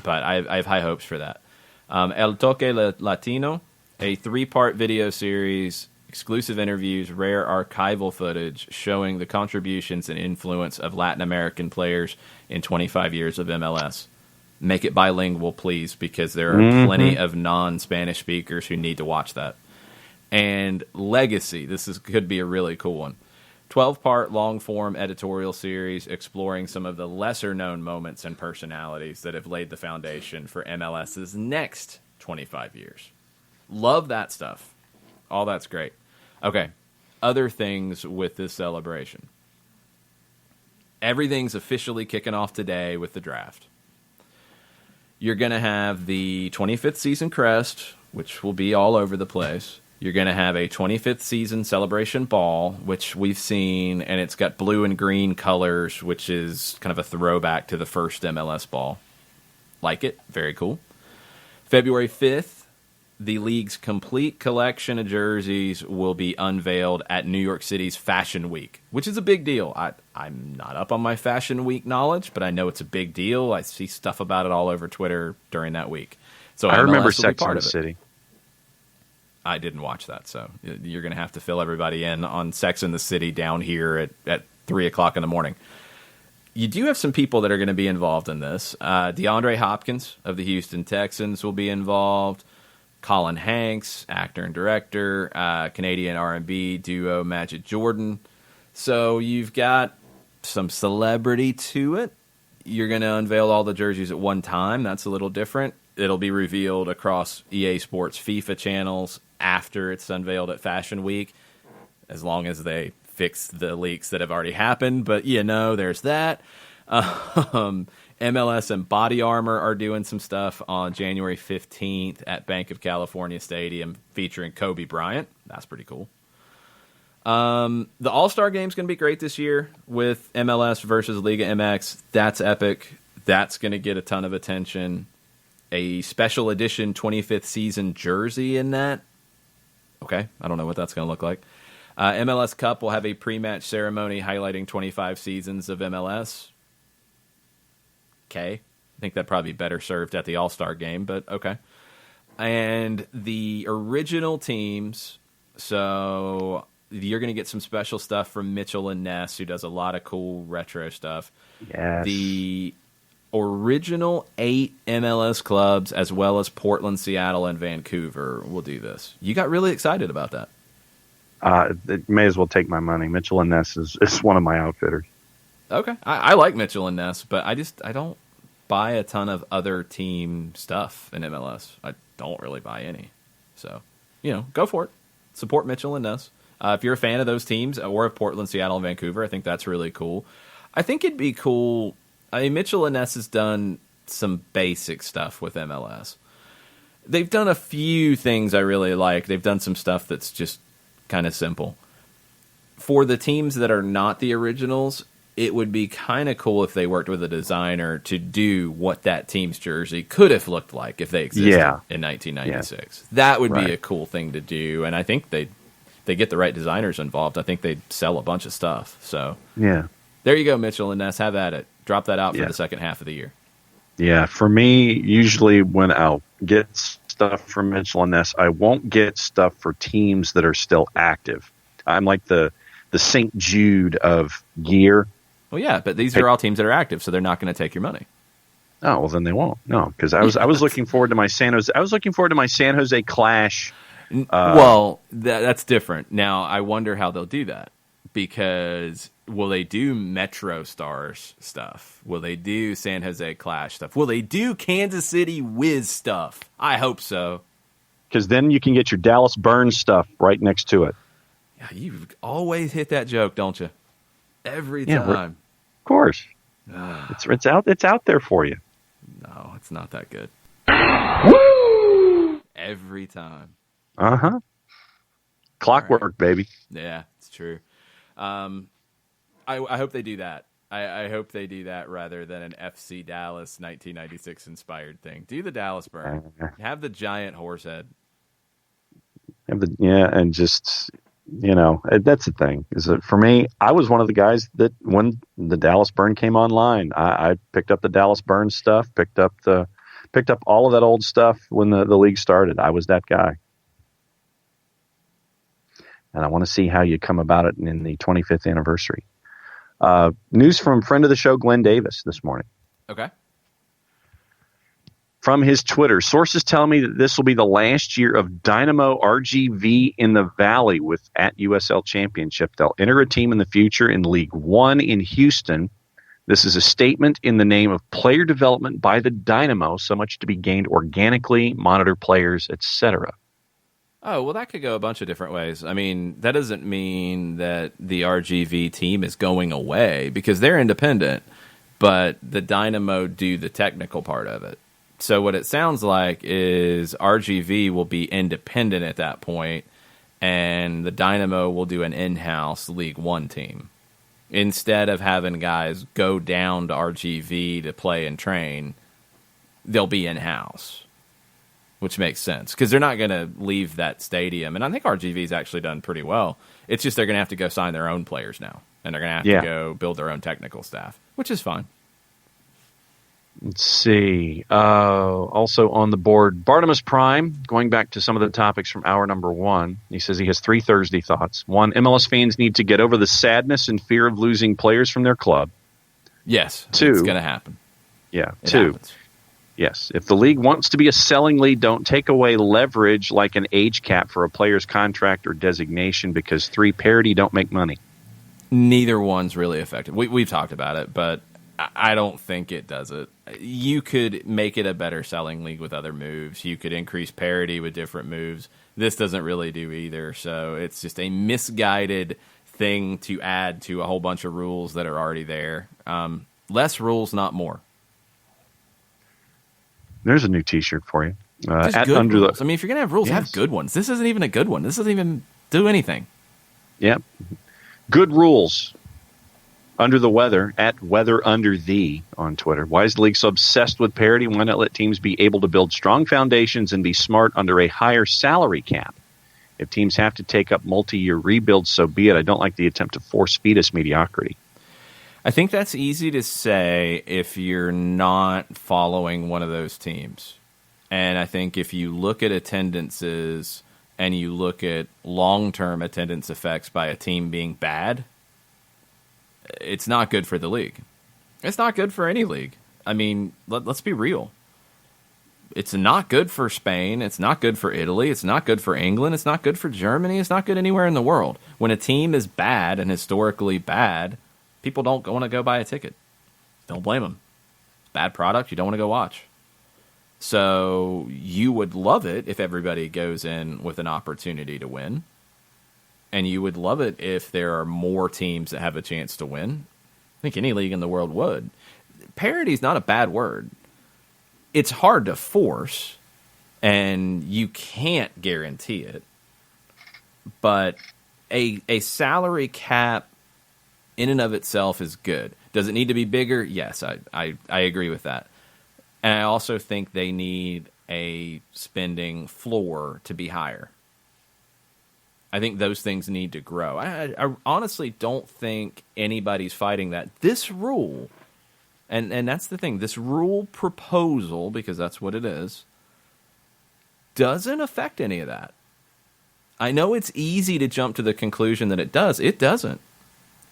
but I have high hopes for that. El Toque Latino, a 3-part video series, exclusive interviews, rare archival footage showing the contributions and influence of Latin American players in 25 years of MLS. Make it bilingual, please, because there are plenty of non-Spanish speakers who need to watch that. And Legacy, could be a really cool one. 12-part long-form editorial series exploring some of the lesser-known moments and personalities that have laid the foundation for MLS's next 25 years. Love that stuff. All that's great. Okay, other things with this celebration. Everything's officially kicking off today with the draft. You're going to have the 25th season crest, which will be all over the place. You're going to have a 25th season celebration ball, which we've seen, and it's got blue and green colors, which is kind of a throwback to the first MLS ball. Like it. Very cool. February 5th, the league's complete collection of jerseys will be unveiled at New York City's Fashion Week, which is a big deal. I'm not up on my Fashion Week knowledge, but I know it's a big deal. I see stuff about it all over Twitter during that week. So I remember MLS will be Sex part and of the it. City. I didn't watch that, so you're going to have to fill everybody in on Sex and the City down here at 3 o'clock in the morning. You do have some people that are going to be involved in this. DeAndre Hopkins of the Houston Texans will be involved. Colin Hanks, actor and director. Canadian R&B duo Magic Jordan. So you've got some celebrity to it. You're going to unveil all the jerseys at one time. That's a little different. It'll be revealed across EA Sports FIFA channels after it's unveiled at Fashion Week, as long as they fix the leaks that have already happened. But, there's that. MLS and Body Armor are doing some stuff on January 15th at Bank of California Stadium featuring Kobe Bryant. That's pretty cool. The All-Star Game is going to be great this year with MLS versus Liga MX. That's epic. That's going to get a ton of attention. A special edition 25th season jersey in that. Okay, I don't know what that's going to look like. MLS Cup will have a pre-match ceremony highlighting 25 seasons of MLS. Okay, I think that'd probably be better served at the All-Star Game, but okay. And the original teams, so you're going to get some special stuff from Mitchell and Ness, who does a lot of cool retro stuff. Yes. The original 8 MLS clubs, as well as Portland, Seattle, and Vancouver, will do this. You got really excited about that. It may as well take my money. Mitchell and Ness is one of my outfitters. Okay. I like Mitchell and Ness, but I don't buy a ton of other team stuff in MLS. I don't really buy any. So, go for it. Support Mitchell and Ness. If you're a fan of those teams, or of Portland, Seattle, and Vancouver, I think that's really cool. I think it'd be cool. I mean, Mitchell and Ness has done some basic stuff with MLS. They've done a few things I really like. They've done some stuff that's just kind of simple. For the teams that are not the originals, it would be kind of cool if they worked with a designer to do what that team's jersey could have looked like if they existed in 1996. Yeah. That would be a cool thing to do, and I think they get the right designers involved. I think they'd sell a bunch of stuff. So there you go, Mitchell and Ness. Have at it. Drop that out for the second half of the year. Yeah, for me, usually when I'll get stuff from Mitchell and Ness, I won't get stuff for teams that are still active. I'm like the St. Jude of gear. Well, yeah, but these are all teams that are active, so they're not going to take your money. Oh, well, then they won't. No, because I was looking forward to my San Jose Clash. That's different. Now, I wonder how they'll do that, because will they do Metro Stars stuff? Will they do San Jose Clash stuff? Will they do Kansas City Wiz stuff? I hope so. Because then you can get your Dallas Burns stuff right next to it. Yeah, you always hit that joke, don't you? Every time. Of course. It's out there for you. No, it's not that good. Woo! Every time. Uh-huh. Clockwork, baby. Yeah, it's true. I hope they do that. I hope they do that rather than an FC Dallas 1996 inspired thing. Do the Dallas burn. Have the giant horse head. And just, that's the thing. Is that for me, I was one of the guys that when the Dallas burn came online, I picked up the Dallas burn stuff, picked up all of that old stuff when the league started. I was that guy. And I want to see how you come about it in the 25th anniversary. News from friend of the show, Glenn Davis, this morning. Okay. From his Twitter, sources tell me that this will be the last year of Dynamo RGV in the Valley at USL Championship. They'll enter a team in the future in League One in Houston. This is a statement in the name of player development by the Dynamo, so much to be gained organically, monitor players, etc. Oh, well, that could go a bunch of different ways. I mean, that doesn't mean that the RGV team is going away because they're independent, but the Dynamo do the technical part of it. So what it sounds like is RGV will be independent at that point, and the Dynamo will do an in-house League One team. Instead of having guys go down to RGV to play and train, they'll be in-house, which makes sense because they're not going to leave that stadium. And I think RGV's actually done pretty well. It's just they're going to have to go sign their own players now, and they're going to have to go build their own technical staff, which is fine. Let's see. Also on the board, Bartimus Prime, going back to some of the topics from hour number 1. He says he has 3 Thursday thoughts. 1, MLS fans need to get over the sadness and fear of losing players from their club. Yes. 2, it's going to happen. Yeah. It 2, happens. Yes. If the league wants to be a selling league, don't take away leverage like an age cap for a player's contract or designation because 3 parity don't make money. Neither one's really effective. We've talked about it, but I don't think it does it. You could make it a better selling league with other moves. You could increase parity with different moves. This doesn't really do either, so it's just a misguided thing to add to a whole bunch of rules that are already there. Less rules, not more. There's a new T-shirt for you. Just good rules. I mean, if you're going to have rules, have good ones. This isn't even a good one. This doesn't even do anything. Yep. Good rules. Under the weather, at Weather Under Thee on Twitter. Why is the league so obsessed with parity? Why not let teams be able to build strong foundations and be smart under a higher salary cap? If teams have to take up multi-year rebuilds, so be it. I don't like the attempt to force-feed us mediocrity. I think that's easy to say if you're not following one of those teams. And I think if you look at attendances and you look at long-term attendance effects by a team being bad, it's not good for the league. It's not good for any league. I mean, let's be real. It's not good for Spain. It's not good for Italy. It's not good for England. It's not good for Germany. It's not good anywhere in the world. When a team is bad and historically bad, people don't want to go buy a ticket. Don't blame them. Bad product, you don't want to go watch. So you would love it if everybody goes in with an opportunity to win. And you would love it if there are more teams that have a chance to win. I think any league in the world would. Parity is not a bad word. It's hard to force, and you can't guarantee it. But a salary cap in and of itself is good. Does it need to be bigger? Yes, I agree with that. And I also think they need a spending floor to be higher. I think those things need to grow. I honestly don't think anybody's fighting that. This rule, and that's the thing, this rule proposal, because that's what it is, doesn't affect any of that. I know it's easy to jump to the conclusion that it does. It doesn't.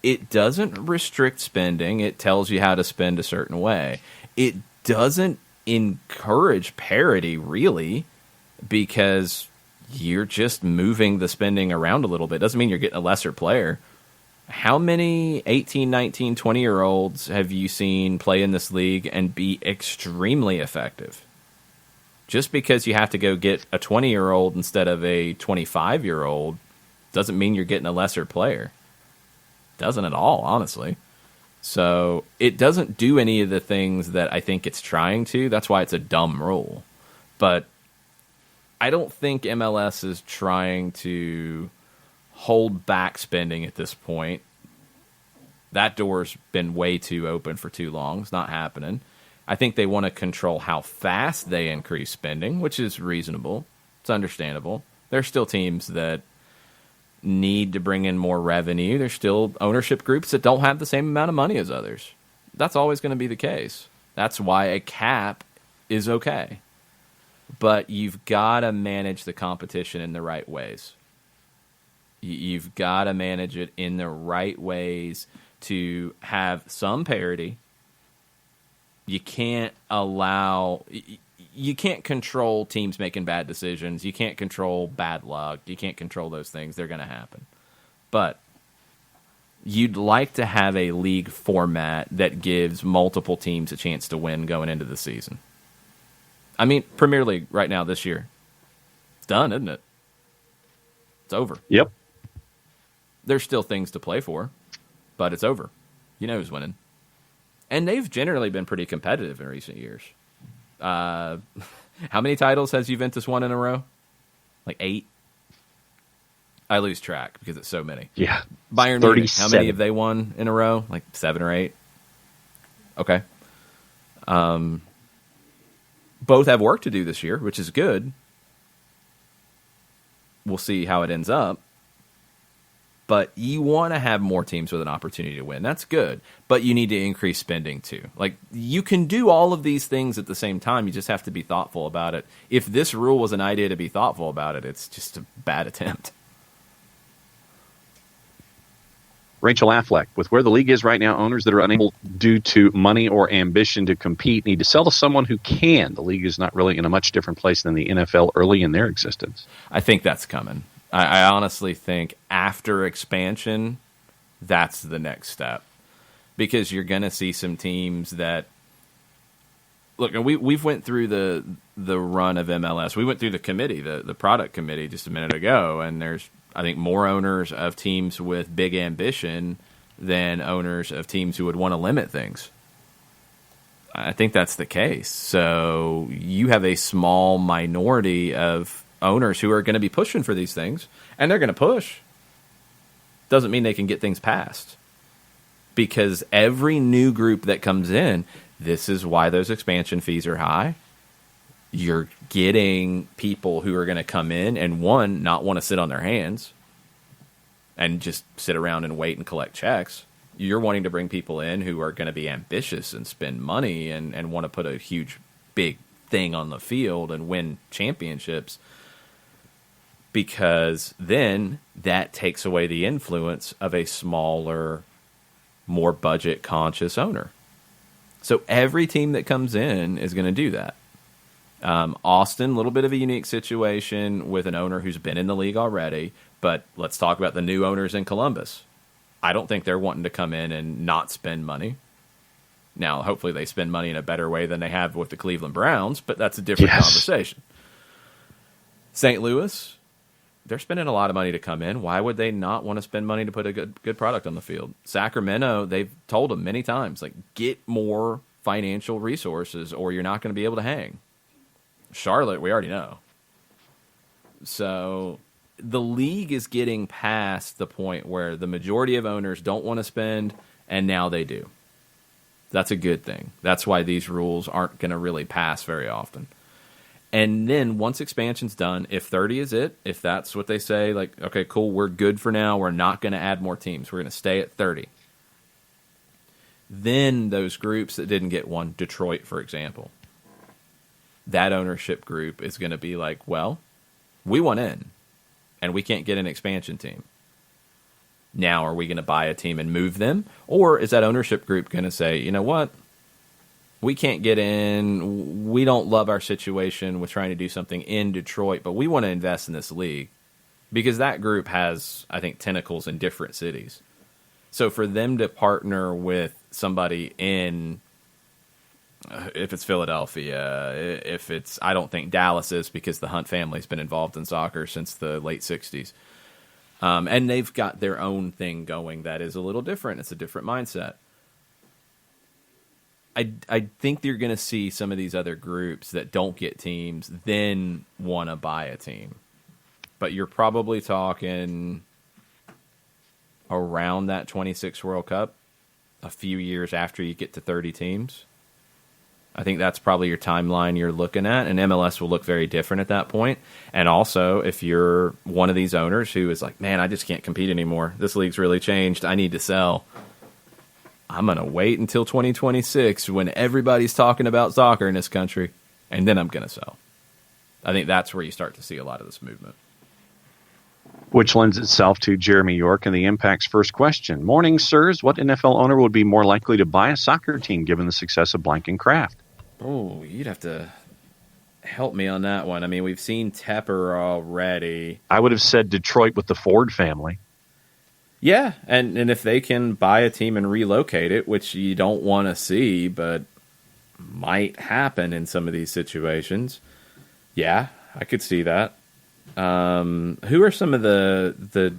It doesn't restrict spending. It tells you how to spend a certain way. It doesn't encourage parity, really, because you're just moving the spending around a little bit. Doesn't mean you're getting a lesser player. How many 18, 19, 20-year-olds have you seen play in this league and be extremely effective? Just because you have to go get a 20-year-old instead of a 25-year-old doesn't mean you're getting a lesser player. Doesn't at all, honestly. So it doesn't do any of the things that I think it's trying to. That's why it's a dumb rule. But I don't think MLS is trying to hold back spending at this point. That door's been way too open for too long. It's not happening. I think they want to control how fast they increase spending, which is reasonable. It's understandable. There's still teams that need to bring in more revenue. There's still ownership groups that don't have the same amount of money as others. That's always going to be the case. That's why a cap is okay. But you've got to manage the competition in the right ways. You've got to manage it in the right ways to have some parity. You can't control teams making bad decisions. You can't control bad luck. You can't control those things. They're going to happen. But you'd like to have a league format that gives multiple teams a chance to win going into the season. I mean, Premier League right now this year, it's done, isn't it? It's over. Yep. There's still things to play for, but it's over. You know who's winning. And they've generally been pretty competitive in recent years. How many titles has Juventus won in a row? Like 8? I lose track because it's so many. Yeah. Bayern Munich, how many have they won in a row? Like 7 or 8? Okay. Both have work to do this year, which is good. We'll see how it ends up. But you want to have more teams with an opportunity to win. That's good. But you need to increase spending too. Like, you can do all of these things at the same time. You just have to be thoughtful about it. If this rule was an idea to be thoughtful about it, it's just a bad attempt. Rachel Affleck, with where the league is right now, owners that are unable due to money or ambition to compete need to sell to someone who can. The league is not really in a much different place than the NFL early in their existence. I think that's coming. I honestly think after expansion, that's the next step. Because you're going to see some teams that... Look, we've went through the run of MLS. We went through the committee, the product committee, just a minute ago, and there's, I think, more owners of teams with big ambition than owners of teams who would want to limit things. I think that's the case. So you have a small minority of owners who are going to be pushing for these things, and they're going to push. Doesn't mean they can get things passed. Because every new group that comes in, this is why those expansion fees are high. You're getting people who are going to come in and, one, not want to sit on their hands and just sit around and wait and collect checks. You're wanting to bring people in who are going to be ambitious and spend money and want to put a huge, big thing on the field and win championships, because then that takes away the influence of a smaller, more budget-conscious owner. So every team that comes in is going to do that. Austin, a little bit of a unique situation with an owner who's been in the league already, but let's talk about the new owners in Columbus. I don't think they're wanting to come in and not spend money. Now, hopefully they spend money in a better way than they have with the Cleveland Browns, but that's a different conversation. St. Louis, they're spending a lot of money to come in. Why would they not want to spend money to put a good product on the field? Sacramento, they've told them many times, like, get more financial resources or you're not going to be able to hang. Charlotte, we already know. So the league is getting past the point where the majority of owners don't want to spend, and now they do. That's a good thing. That's why these rules aren't going to really pass very often. And then once expansion's done, if 30 is it, if that's what they say, like, okay, cool, we're good for now, we're not going to add more teams, we're going to stay at 30. Then those groups that didn't get one, Detroit, for example, that ownership group is going to be like, well, we want in, and we can't get an expansion team. Now, are we going to buy a team and move them? Or is that ownership group going to say, you know what? We can't get in. We don't love our situation with trying to do something in Detroit, but we want to invest in this league. Because that group has, I think, tentacles in different cities. So for them to partner with somebody in, if it's Philadelphia, if it's, I don't think Dallas is, because the Hunt family's been involved in soccer since the late 60s. And they've got their own thing going that is a little different. It's a different mindset. I think you're going to see some of these other groups that don't get teams then want to buy a team. But you're probably talking around that 26 World Cup a few years after you get to 30 teams. I think that's probably your timeline you're looking at, and MLS will look very different at that point. And also, if you're one of these owners who is like, man, I just can't compete anymore. This league's really changed. I need to sell. I'm going to wait until 2026 when everybody's talking about soccer in this country, and then I'm going to sell. I think that's where you start to see a lot of this movement. Which lends itself to Jeremy York and the Impact's first question. Morning, sirs. What NFL owner would be more likely to buy a soccer team given the success of blank and Kraft? Oh, you'd have to help me on that one. I mean, we've seen Tepper already. I would have said Detroit with the Ford family. Yeah, and if they can buy a team and relocate it, which you don't want to see, but might happen in some of these situations, yeah, I could see that. Who are some of the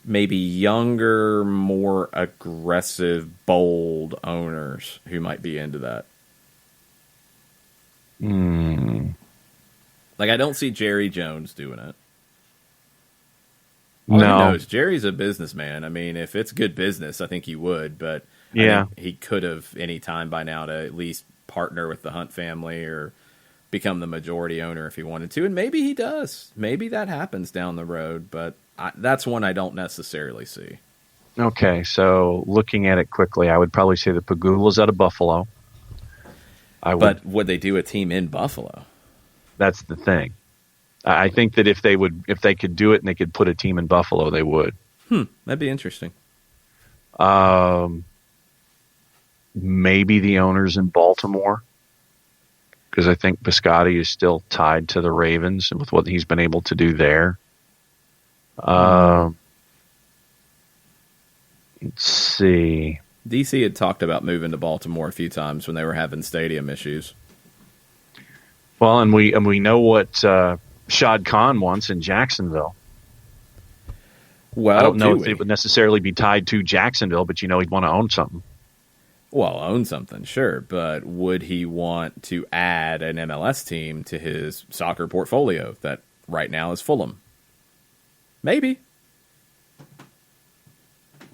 maybe younger, more aggressive, bold owners who might be into that? Like, I don't see Jerry Jones doing it. Who knows? Jerry's a businessman. I mean, if it's good business, I think he would, but yeah, I think he could have any time by now to at least partner with the Hunt family or become the majority owner if he wanted to, and maybe he does. Maybe that happens down the road, but that's one I don't necessarily see. Okay, so looking at it quickly, I would probably say the Pagula's out of Buffalo. But would they do a team in Buffalo? That's the thing. I think that if they could do it and they could put a team in Buffalo, they would. That'd be interesting. Maybe the owners in Baltimore, because I think Biscotti is still tied to the Ravens and with what he's been able to do there. Let's see. DC had talked about moving to Baltimore a few times when they were having stadium issues. Well, and we know what Shad Khan wants in Jacksonville. Well, I don't know if it would necessarily be tied to Jacksonville, but he'd want to own something. Well, own something, sure, but would he want to add an MLS team to his soccer portfolio that right now is Fulham? Maybe.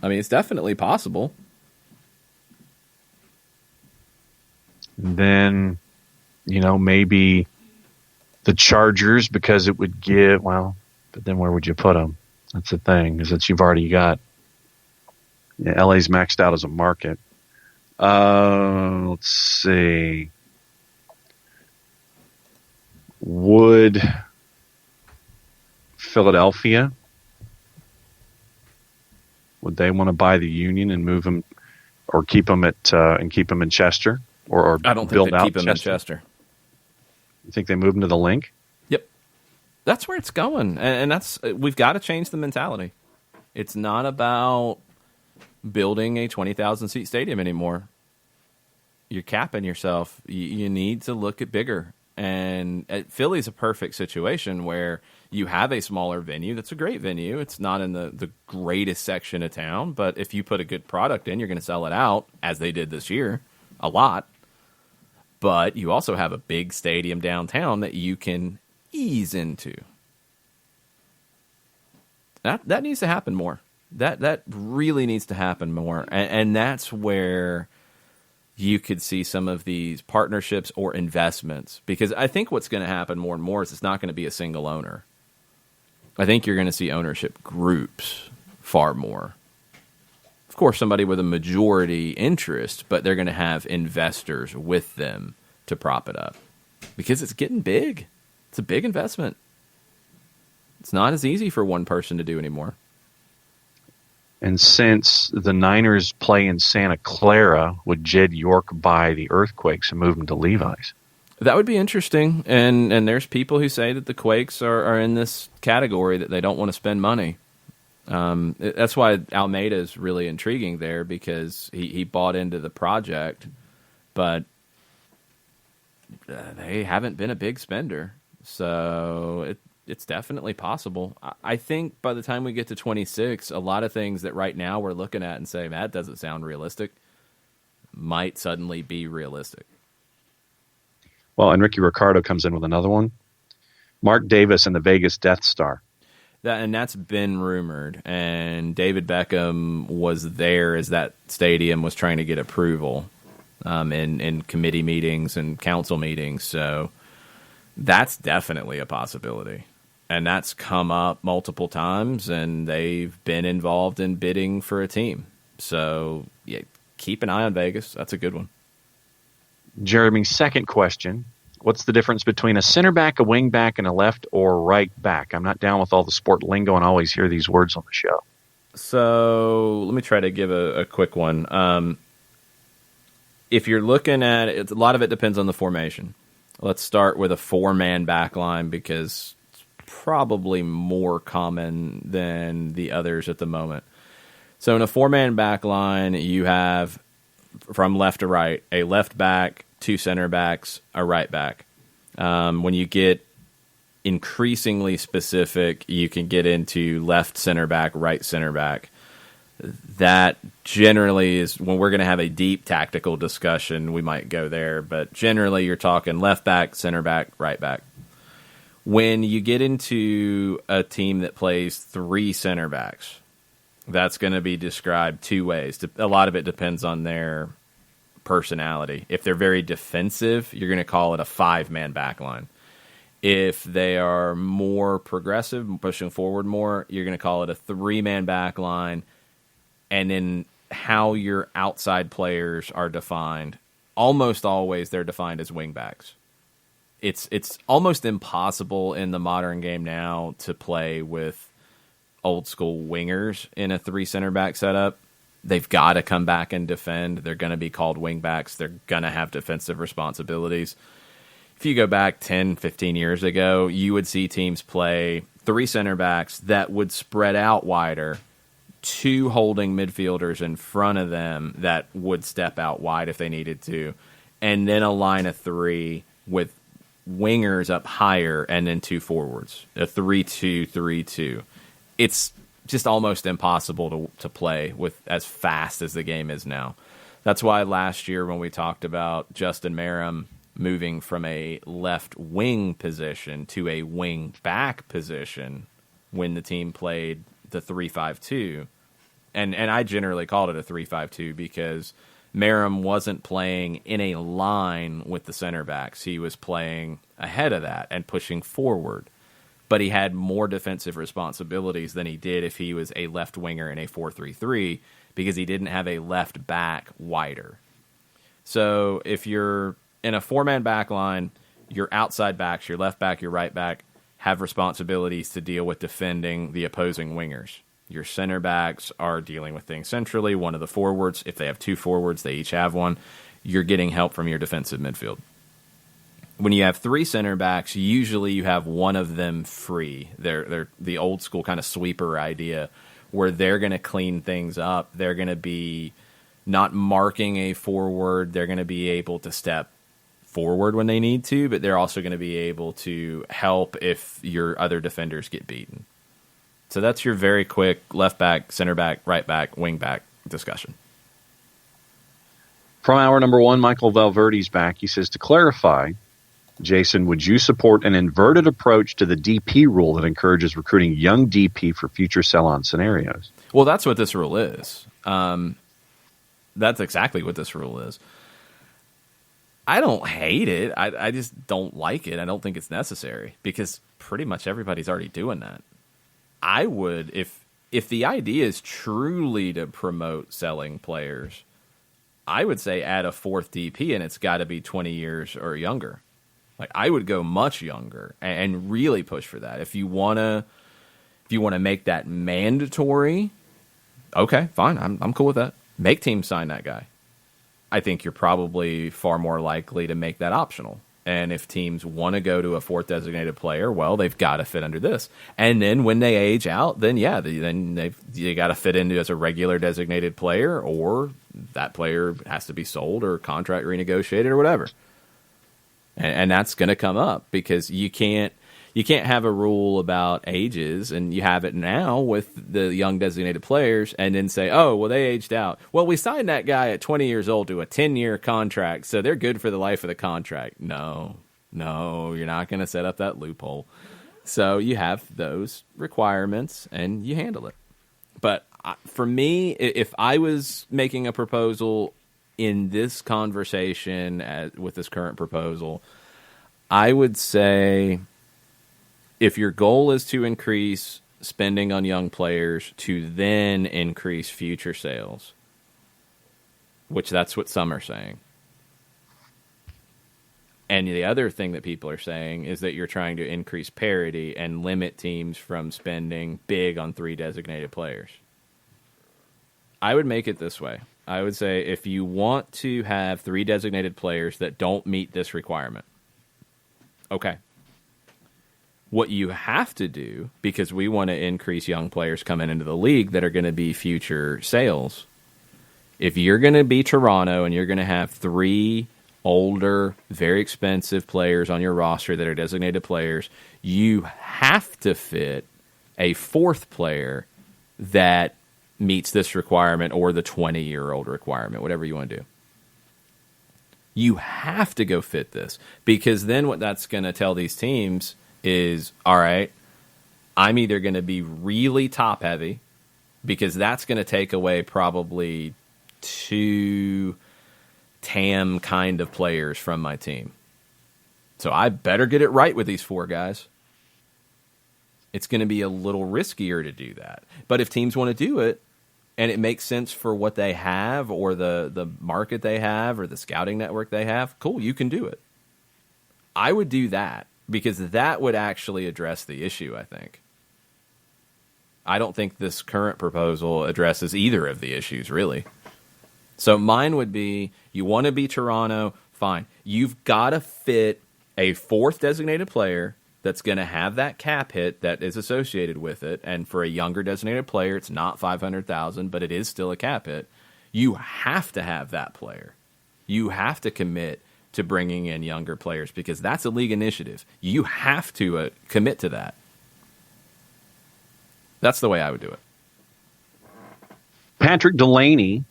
I mean, it's definitely possible. Then, maybe the Chargers, because it would give, but then where would you put them? That's the thing, is that you've already got, LA's maxed out as a market. Let's see. Would Philadelphia, would they want to buy the Union and move them, or keep them and keep them in Chester? Or I don't build think they'd out keep them in Chester. You think they move them to the Link? Yep. That's where it's going. And we've got to change the mentality. It's not about building a 20,000-seat stadium anymore. You're capping yourself. You need to look at bigger. And Philly's a perfect situation where you have a smaller venue that's a great venue. It's not in the greatest section of town, but if you put a good product in, you're going to sell it out, as they did this year, a lot. But you also have a big stadium downtown that you can ease into. That needs to happen more. That really needs to happen more. And that's where you could see some of these partnerships or investments. Because I think what's going to happen more and more is it's not going to be a single owner. I think you're going to see ownership groups far more. Of course, somebody with a majority interest, but they're going to have investors with them to prop it up. Because it's getting big. It's a big investment. It's not as easy for one person to do anymore. And since the Niners play in Santa Clara, would Jed York buy the Earthquakes and move them to Levi's? That would be interesting. And there's people who say that the Quakes are in this category that they don't want to spend money. That's why Almeida is really intriguing there, because he bought into the project, but they haven't been a big spender. So it's definitely possible. I think by the time we get to 26, a lot of things that right now we're looking at and saying, that doesn't sound realistic, might suddenly be realistic. Well, and Ricky Ricardo comes in with another one. Mark Davis and the Vegas Death Star. That's been rumored, and David Beckham was there as that stadium was trying to get approval in committee meetings and council meetings. So that's definitely a possibility, and that's come up multiple times, and they've been involved in bidding for a team. So yeah, keep an eye on Vegas. That's a good one. Jeremy's second question. What's the difference between a center back, a wing back, and a left or right back? I'm not down with all the sport lingo and always hear these words on the show. So let me try to give a quick one. If you're looking at it, a lot of it depends on the formation. Let's start with a 4-man back line because it's probably more common than the others at the moment. So in a 4-man back line, you have, from left to right, a left back, 2 center backs, a right back. When you get increasingly specific, you can get into left center back, right center back. That generally is when we're going to have a deep tactical discussion, we might go there. But generally, you're talking left back, center back, right back. When you get into a team that plays 3 center backs, that's going to be described 2 ways. A lot of it depends on their personality. If they're very defensive, you're going to call it a 5-man back line. If they are more progressive, pushing forward more, you're going to call it a 3-man back line. And then how your outside players are defined, almost always they're defined as wing backs. It's almost impossible in the modern game now to play with old school wingers in a 3 center back setup. They've got to come back and defend. They're going to be called wing backs. They're going to have defensive responsibilities. If you go back 10, 15 years ago, you would see teams play 3 center backs that would spread out wider, 2 holding midfielders in front of them that would step out wide if they needed to, and then a line of 3 with wingers up higher and then 2 forwards, a 3-2-3-2. It's just almost impossible to play with as fast as the game is now. That's why last year when we talked about Justin Merrim moving from a left wing position to a wing back position when the team played the 3-5-2, and I generally called it a 3-5-2 because Merrim wasn't playing in a line with the center backs. He was playing ahead of that and pushing forward. But he had more defensive responsibilities than he did if he was a left winger in a 4-3-3 because he didn't have a left back wider. So if you're in a 4-man back line, your outside backs, your left back, your right back, have responsibilities to deal with defending the opposing wingers. Your center backs are dealing with things centrally. One of the forwards, if they have 2 forwards, they each have one. You're getting help from your defensive midfield. When you have 3 center backs, usually you have one of them free. They're the old school kind of sweeper idea where they're going to clean things up. They're going to be not marking a forward. They're going to be able to step forward when they need to, but they're also going to be able to help if your other defenders get beaten. So that's your very quick left back, center back, right back, wing back discussion. From hour number 1, Michael Valverde's back. He says, to clarify, Jason, would you support an inverted approach to the DP rule that encourages recruiting young DP for future sell-on scenarios? Well, that's what this rule is. That's exactly what this rule is. I don't hate it. I just don't like it. I don't think it's necessary because pretty much everybody's already doing that. I would, if the idea is truly to promote selling players, I would say add a 4th DP and it's got to be 20 years or younger. Like I would go much younger and really push for that. If you wanna make that mandatory, okay, fine. I'm cool with that. Make teams sign that guy. I think you're probably far more likely to make that optional. And if teams want to go to a 4th designated player, well, they've got to fit under this. And then when they age out, then yeah, they got to fit into as a regular designated player, or that player has to be sold or contract renegotiated or whatever. And that's going to come up because you can't have a rule about ages, and you have it now with the young designated players, and then say, oh, well, they aged out. Well, we signed that guy at 20 years old to a 10-year contract, so they're good for the life of the contract. No, you're not going to set up that loophole. So you have those requirements and you handle it. But for me, if I was making a proposal in this conversation with this current proposal, I would say if your goal is to increase spending on young players to then increase future sales, which that's what some are saying. And the other thing that people are saying is that you're trying to increase parity and limit teams from spending big on 3 designated players. I would make it this way. I would say if you want to have 3 designated players that don't meet this requirement, okay. What you have to do, because we want to increase young players coming into the league that are going to be future sales, if you're going to be Toronto and you're going to have 3 older, very expensive players on your roster that are designated players, you have to fit a 4th player that meets this requirement or the 20-year-old requirement, whatever you want to do. You have to go fit this, because then what that's going to tell these teams is, all right, I'm either going to be really top-heavy, because that's going to take away probably 2 TAM kind of players from my team. So I better get it right with these 4 guys. It's going to be a little riskier to do that. But if teams want to do it, and it makes sense for what they have or the market they have or the scouting network they have, cool, you can do it. I would do that, because that would actually address the issue, I think. I don't think this current proposal addresses either of the issues, really. So mine would be, you want to be Toronto, fine. You've got to fit a 4th designated player that's going to have that cap hit that is associated with it. And for a younger designated player, it's not $500,000, but it is still a cap hit. You have to have that player. You have to commit to bringing in younger players, because that's a league initiative. You have to commit to that. That's the way I would do it. Patrick Delaney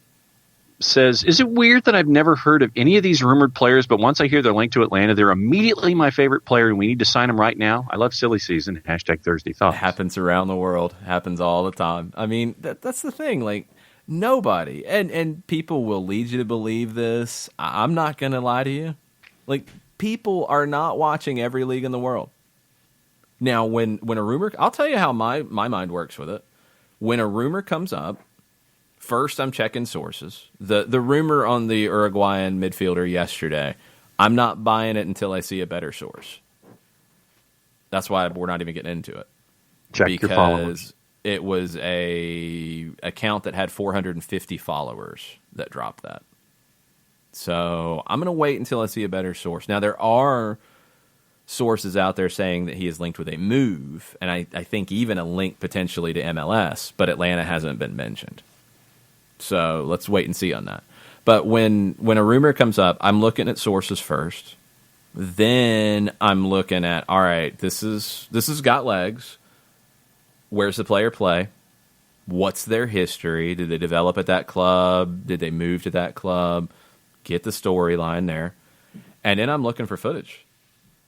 says, is it weird that I've never heard of any of these rumored players, but once I hear they're linked to Atlanta, they're immediately my favorite player, and we need to sign them right now? I love silly season. # Thursday Thoughts. It happens around the world. Happens all the time. I mean, that's the thing. Like, nobody, and people will lead you to believe this. I'm not going to lie to you. Like, people are not watching every league in the world. Now, when a rumor, I'll tell you how my mind works with it. When a rumor comes up, first I'm checking sources. The rumor on the Uruguayan midfielder yesterday, I'm not buying it until I see a better source. That's why we're not even getting into it. Check your followers. It was a account that had 450 followers that dropped that. So I'm going to wait until I see a better source. Now, there are sources out there saying that he is linked with a move, and I think even a link potentially to MLS, but Atlanta hasn't been mentioned. So let's wait and see on that. But when a rumor comes up, I'm looking at sources first. Then I'm looking at, all right, this has got legs. Where's the player play? What's their history? Did they develop at that club? Did they move to that club? Get the storyline there. And then I'm looking for footage.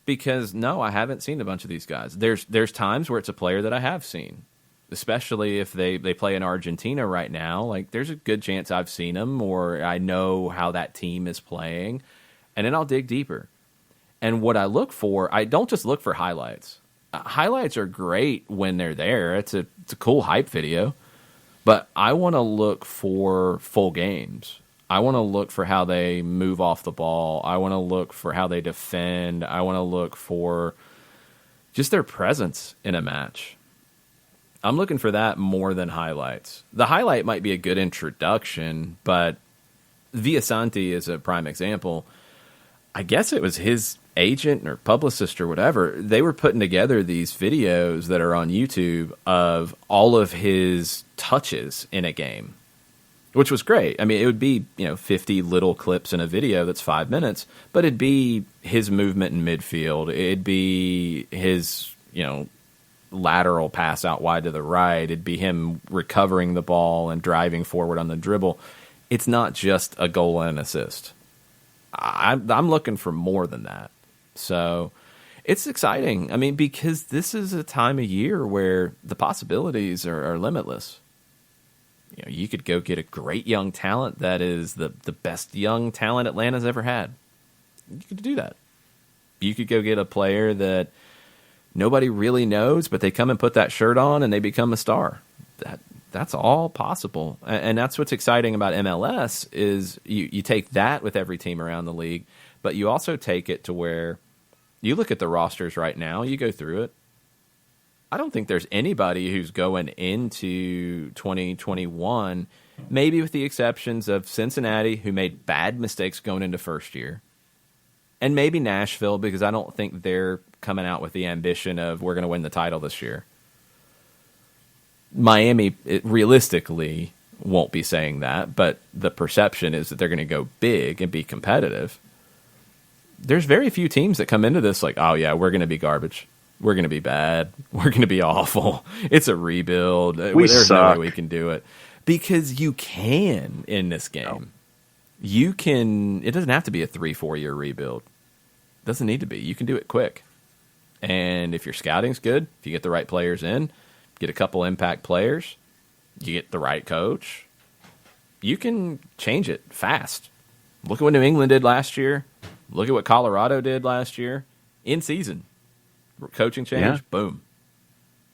Because, no, I haven't seen a bunch of these guys. There's times where it's a player that I have seen. Especially if they play in Argentina right now. Like, there's a good chance I've seen them, or I know how that team is playing. And then I'll dig deeper. And what I look for, I don't just look for highlights. Highlights are great when they're there. It's a cool hype video. But I want to look for full games. I want to look for how they move off the ball. I want to look for how they defend. I want to look for just their presence in a match. I'm looking for that more than highlights. The highlight might be a good introduction, but Villasanti is a prime example. I guess it was his agent or publicist or whatever. They were putting together these videos that are on YouTube of all of his touches in a game, which was great. I mean, it would be 50 little clips in a video that's 5 minutes, but it'd be his movement in midfield. It'd be his lateral pass out wide to the right. It'd be him recovering the ball and driving forward on the dribble. It's not just a goal and an assist. I'm looking for more than that. So It's exciting. I mean, because this is a time of year where the possibilities are limitless. You know, you could go get a great young talent that is the best young talent Atlanta's ever had. You could do that. You could go get a player that nobody really knows, but they come and put that shirt on and they become a star. That's all possible. And that's what's exciting about MLS is you take that with every team around the league, but you also take it to where you look at the rosters right now, you go through it. I don't think there's anybody who's going into 2021, maybe with the exceptions of Cincinnati, who made bad mistakes going into first year, and maybe Nashville, because I don't think they're coming out with the ambition of we're going to win the title this year. Miami, realistically, won't be saying that, but the perception is that they're going to go big and be competitive. There's very few teams that come into this like, oh, yeah, we're going to be garbage. We're going to be bad. We're going to be awful. It's a rebuild. There's no way we can do it. Because you can in this game. No. You can. It doesn't have to be a 3-4 year rebuild. It doesn't need to be. You can do it quick. And if your scouting's good, if you get the right players in, get a couple impact players, you get the right coach, you can change it fast. Look at what New England did last year. Look at what Colorado did last year. In season. Coaching change, boom.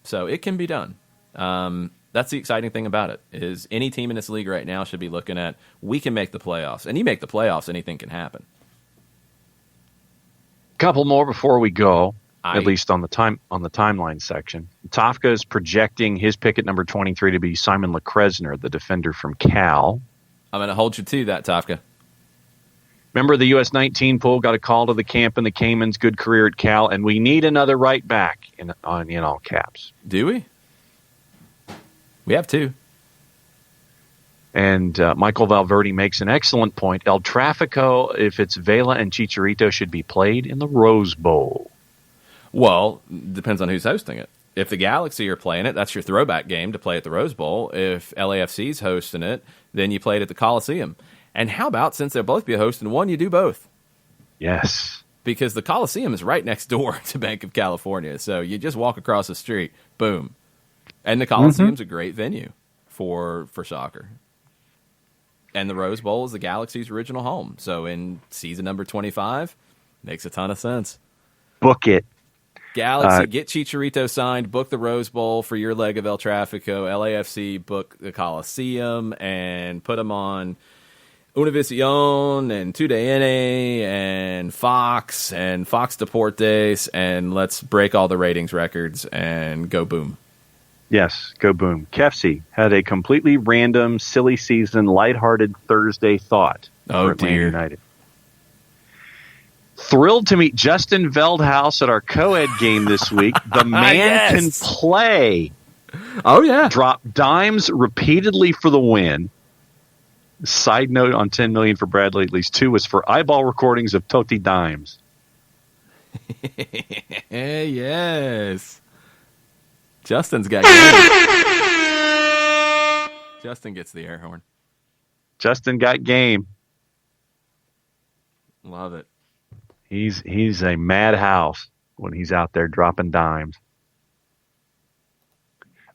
So it can be done. That's the exciting thing about it, is any team in this league right now should be looking at, we can make the playoffs. And you make the playoffs, anything can happen. Couple more before we go, at least on the timeline section. Tofka is projecting his pick at number 23 to be Simon LeCresner, the defender from Cal. I'm going to hold you to that, Tofka. Remember, the U.S. 19 pool got a call to the camp in the Caymans, good career at Cal, and we need another right back in all caps. Do we? We have two. And Michael Valverde makes an excellent point. El Tráfico, if it's Vela and Chicharito, should be played in the Rose Bowl. Well, depends on who's hosting it. If the Galaxy are playing it, that's your throwback game to play at the Rose Bowl. If LAFC's hosting it, then you play it at the Coliseum. And how about, since they'll both be hosting one, you do both? Yes. Because the Coliseum is right next door to Bank of California. So you just walk across the street, boom. And the Coliseum's a great venue for soccer. And the Rose Bowl is the Galaxy's original home. So in season number 25, makes a ton of sense. Book it. Galaxy, get Chicharito signed, book the Rose Bowl for your leg of El Tráfico. LAFC, book the Coliseum, and put them on Univision and TUDN and Fox Deportes, and let's break all the ratings records and go boom. Yes, go boom. Kefsi had a completely random, silly season, lighthearted Thursday thought. Oh, dear. United. Thrilled to meet Justin Veldhouse at our co-ed game this week. The man can play. Oh, yeah. Drop dimes repeatedly for the win. Side note on 10 million for Bradley, at least 2 was for eyeball recordings of Totti dimes. Yes. Justin's got game. Justin gets the air horn. Justin got game. Love it. He's a madhouse when he's out there dropping dimes.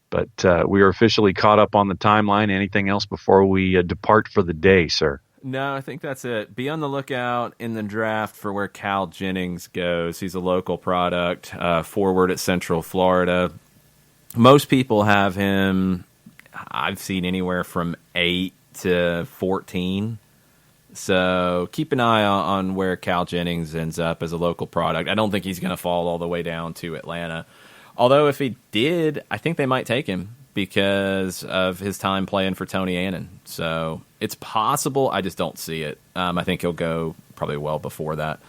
But we are officially caught up on the timeline. Anything else before we depart for the day, sir? No, I think that's it. Be on the lookout in the draft for where Cal Jennings goes. He's a local product, forward at Central Florida. Most people have him, I've seen anywhere from 8 to 14. So keep an eye on where Cal Jennings ends up as a local product. I don't think he's going to fall all the way down to Atlanta. Although if he did, I think they might take him because of his time playing for Tony Annan. So it's possible. I just don't see it. I think he'll go probably well before that.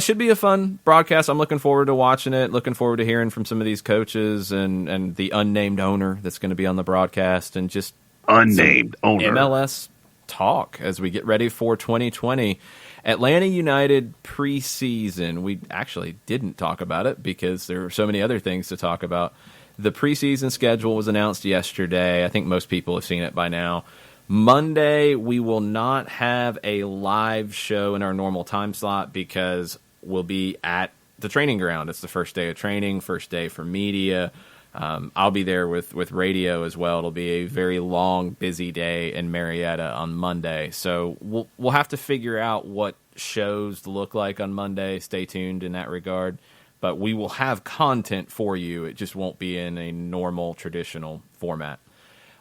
Should be a fun broadcast. I'm looking forward to watching it. Looking forward to hearing from some of these coaches and the unnamed owner that's going to be on the broadcast, and just unnamed owner MLS talk as we get ready for 2020. Atlanta United preseason. We actually didn't talk about it because there were so many other things to talk about. The preseason schedule was announced yesterday. I think most people have seen it by now. Monday, we will not have a live show in our normal time slot because we'll be at the training ground. It's the first day of training, first day for media. I'll be there with radio as well. It'll be a very long, busy day in Marietta on Monday. So we'll have to figure out what shows look like on Monday. Stay tuned in that regard. But we will have content for you. It just won't be in a normal, traditional format.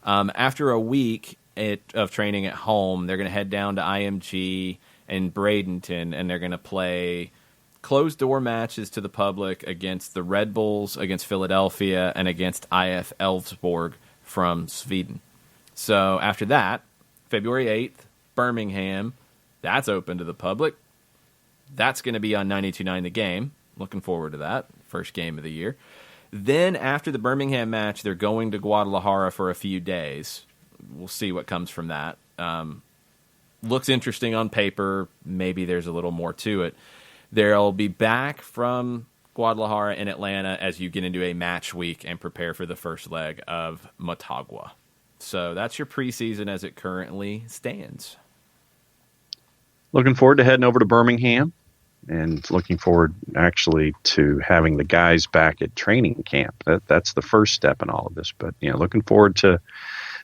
After a week of training at home, they're going to head down to IMG in Bradenton, and they're going to play closed-door matches to the public against the Red Bulls, against Philadelphia, and against IF Elfsborg from Sweden. So after that, February 8th, Birmingham, that's open to the public. That's going to be on 92.9 The Game. Looking forward to that. First game of the year. Then after the Birmingham match, they're going to Guadalajara for a few days. We'll see what comes from that. Looks interesting on paper. Maybe there's a little more to it. They'll be back from Guadalajara in Atlanta as you get into a match week and prepare for the first leg of Motagua. So that's your preseason as it currently stands. Looking forward to heading over to Birmingham and looking forward actually to having the guys back at training camp. That's the first step in all of this. But, looking forward to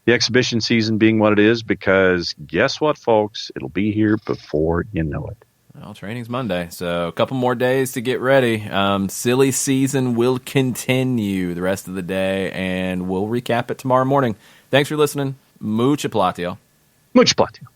the exhibition season being what it is, because guess what, folks? It'll be here before you know it. Well, training's Monday, so a couple more days to get ready. Silly season will continue the rest of the day, and we'll recap it tomorrow morning. Thanks for listening. Mucho platio. Mucho platio.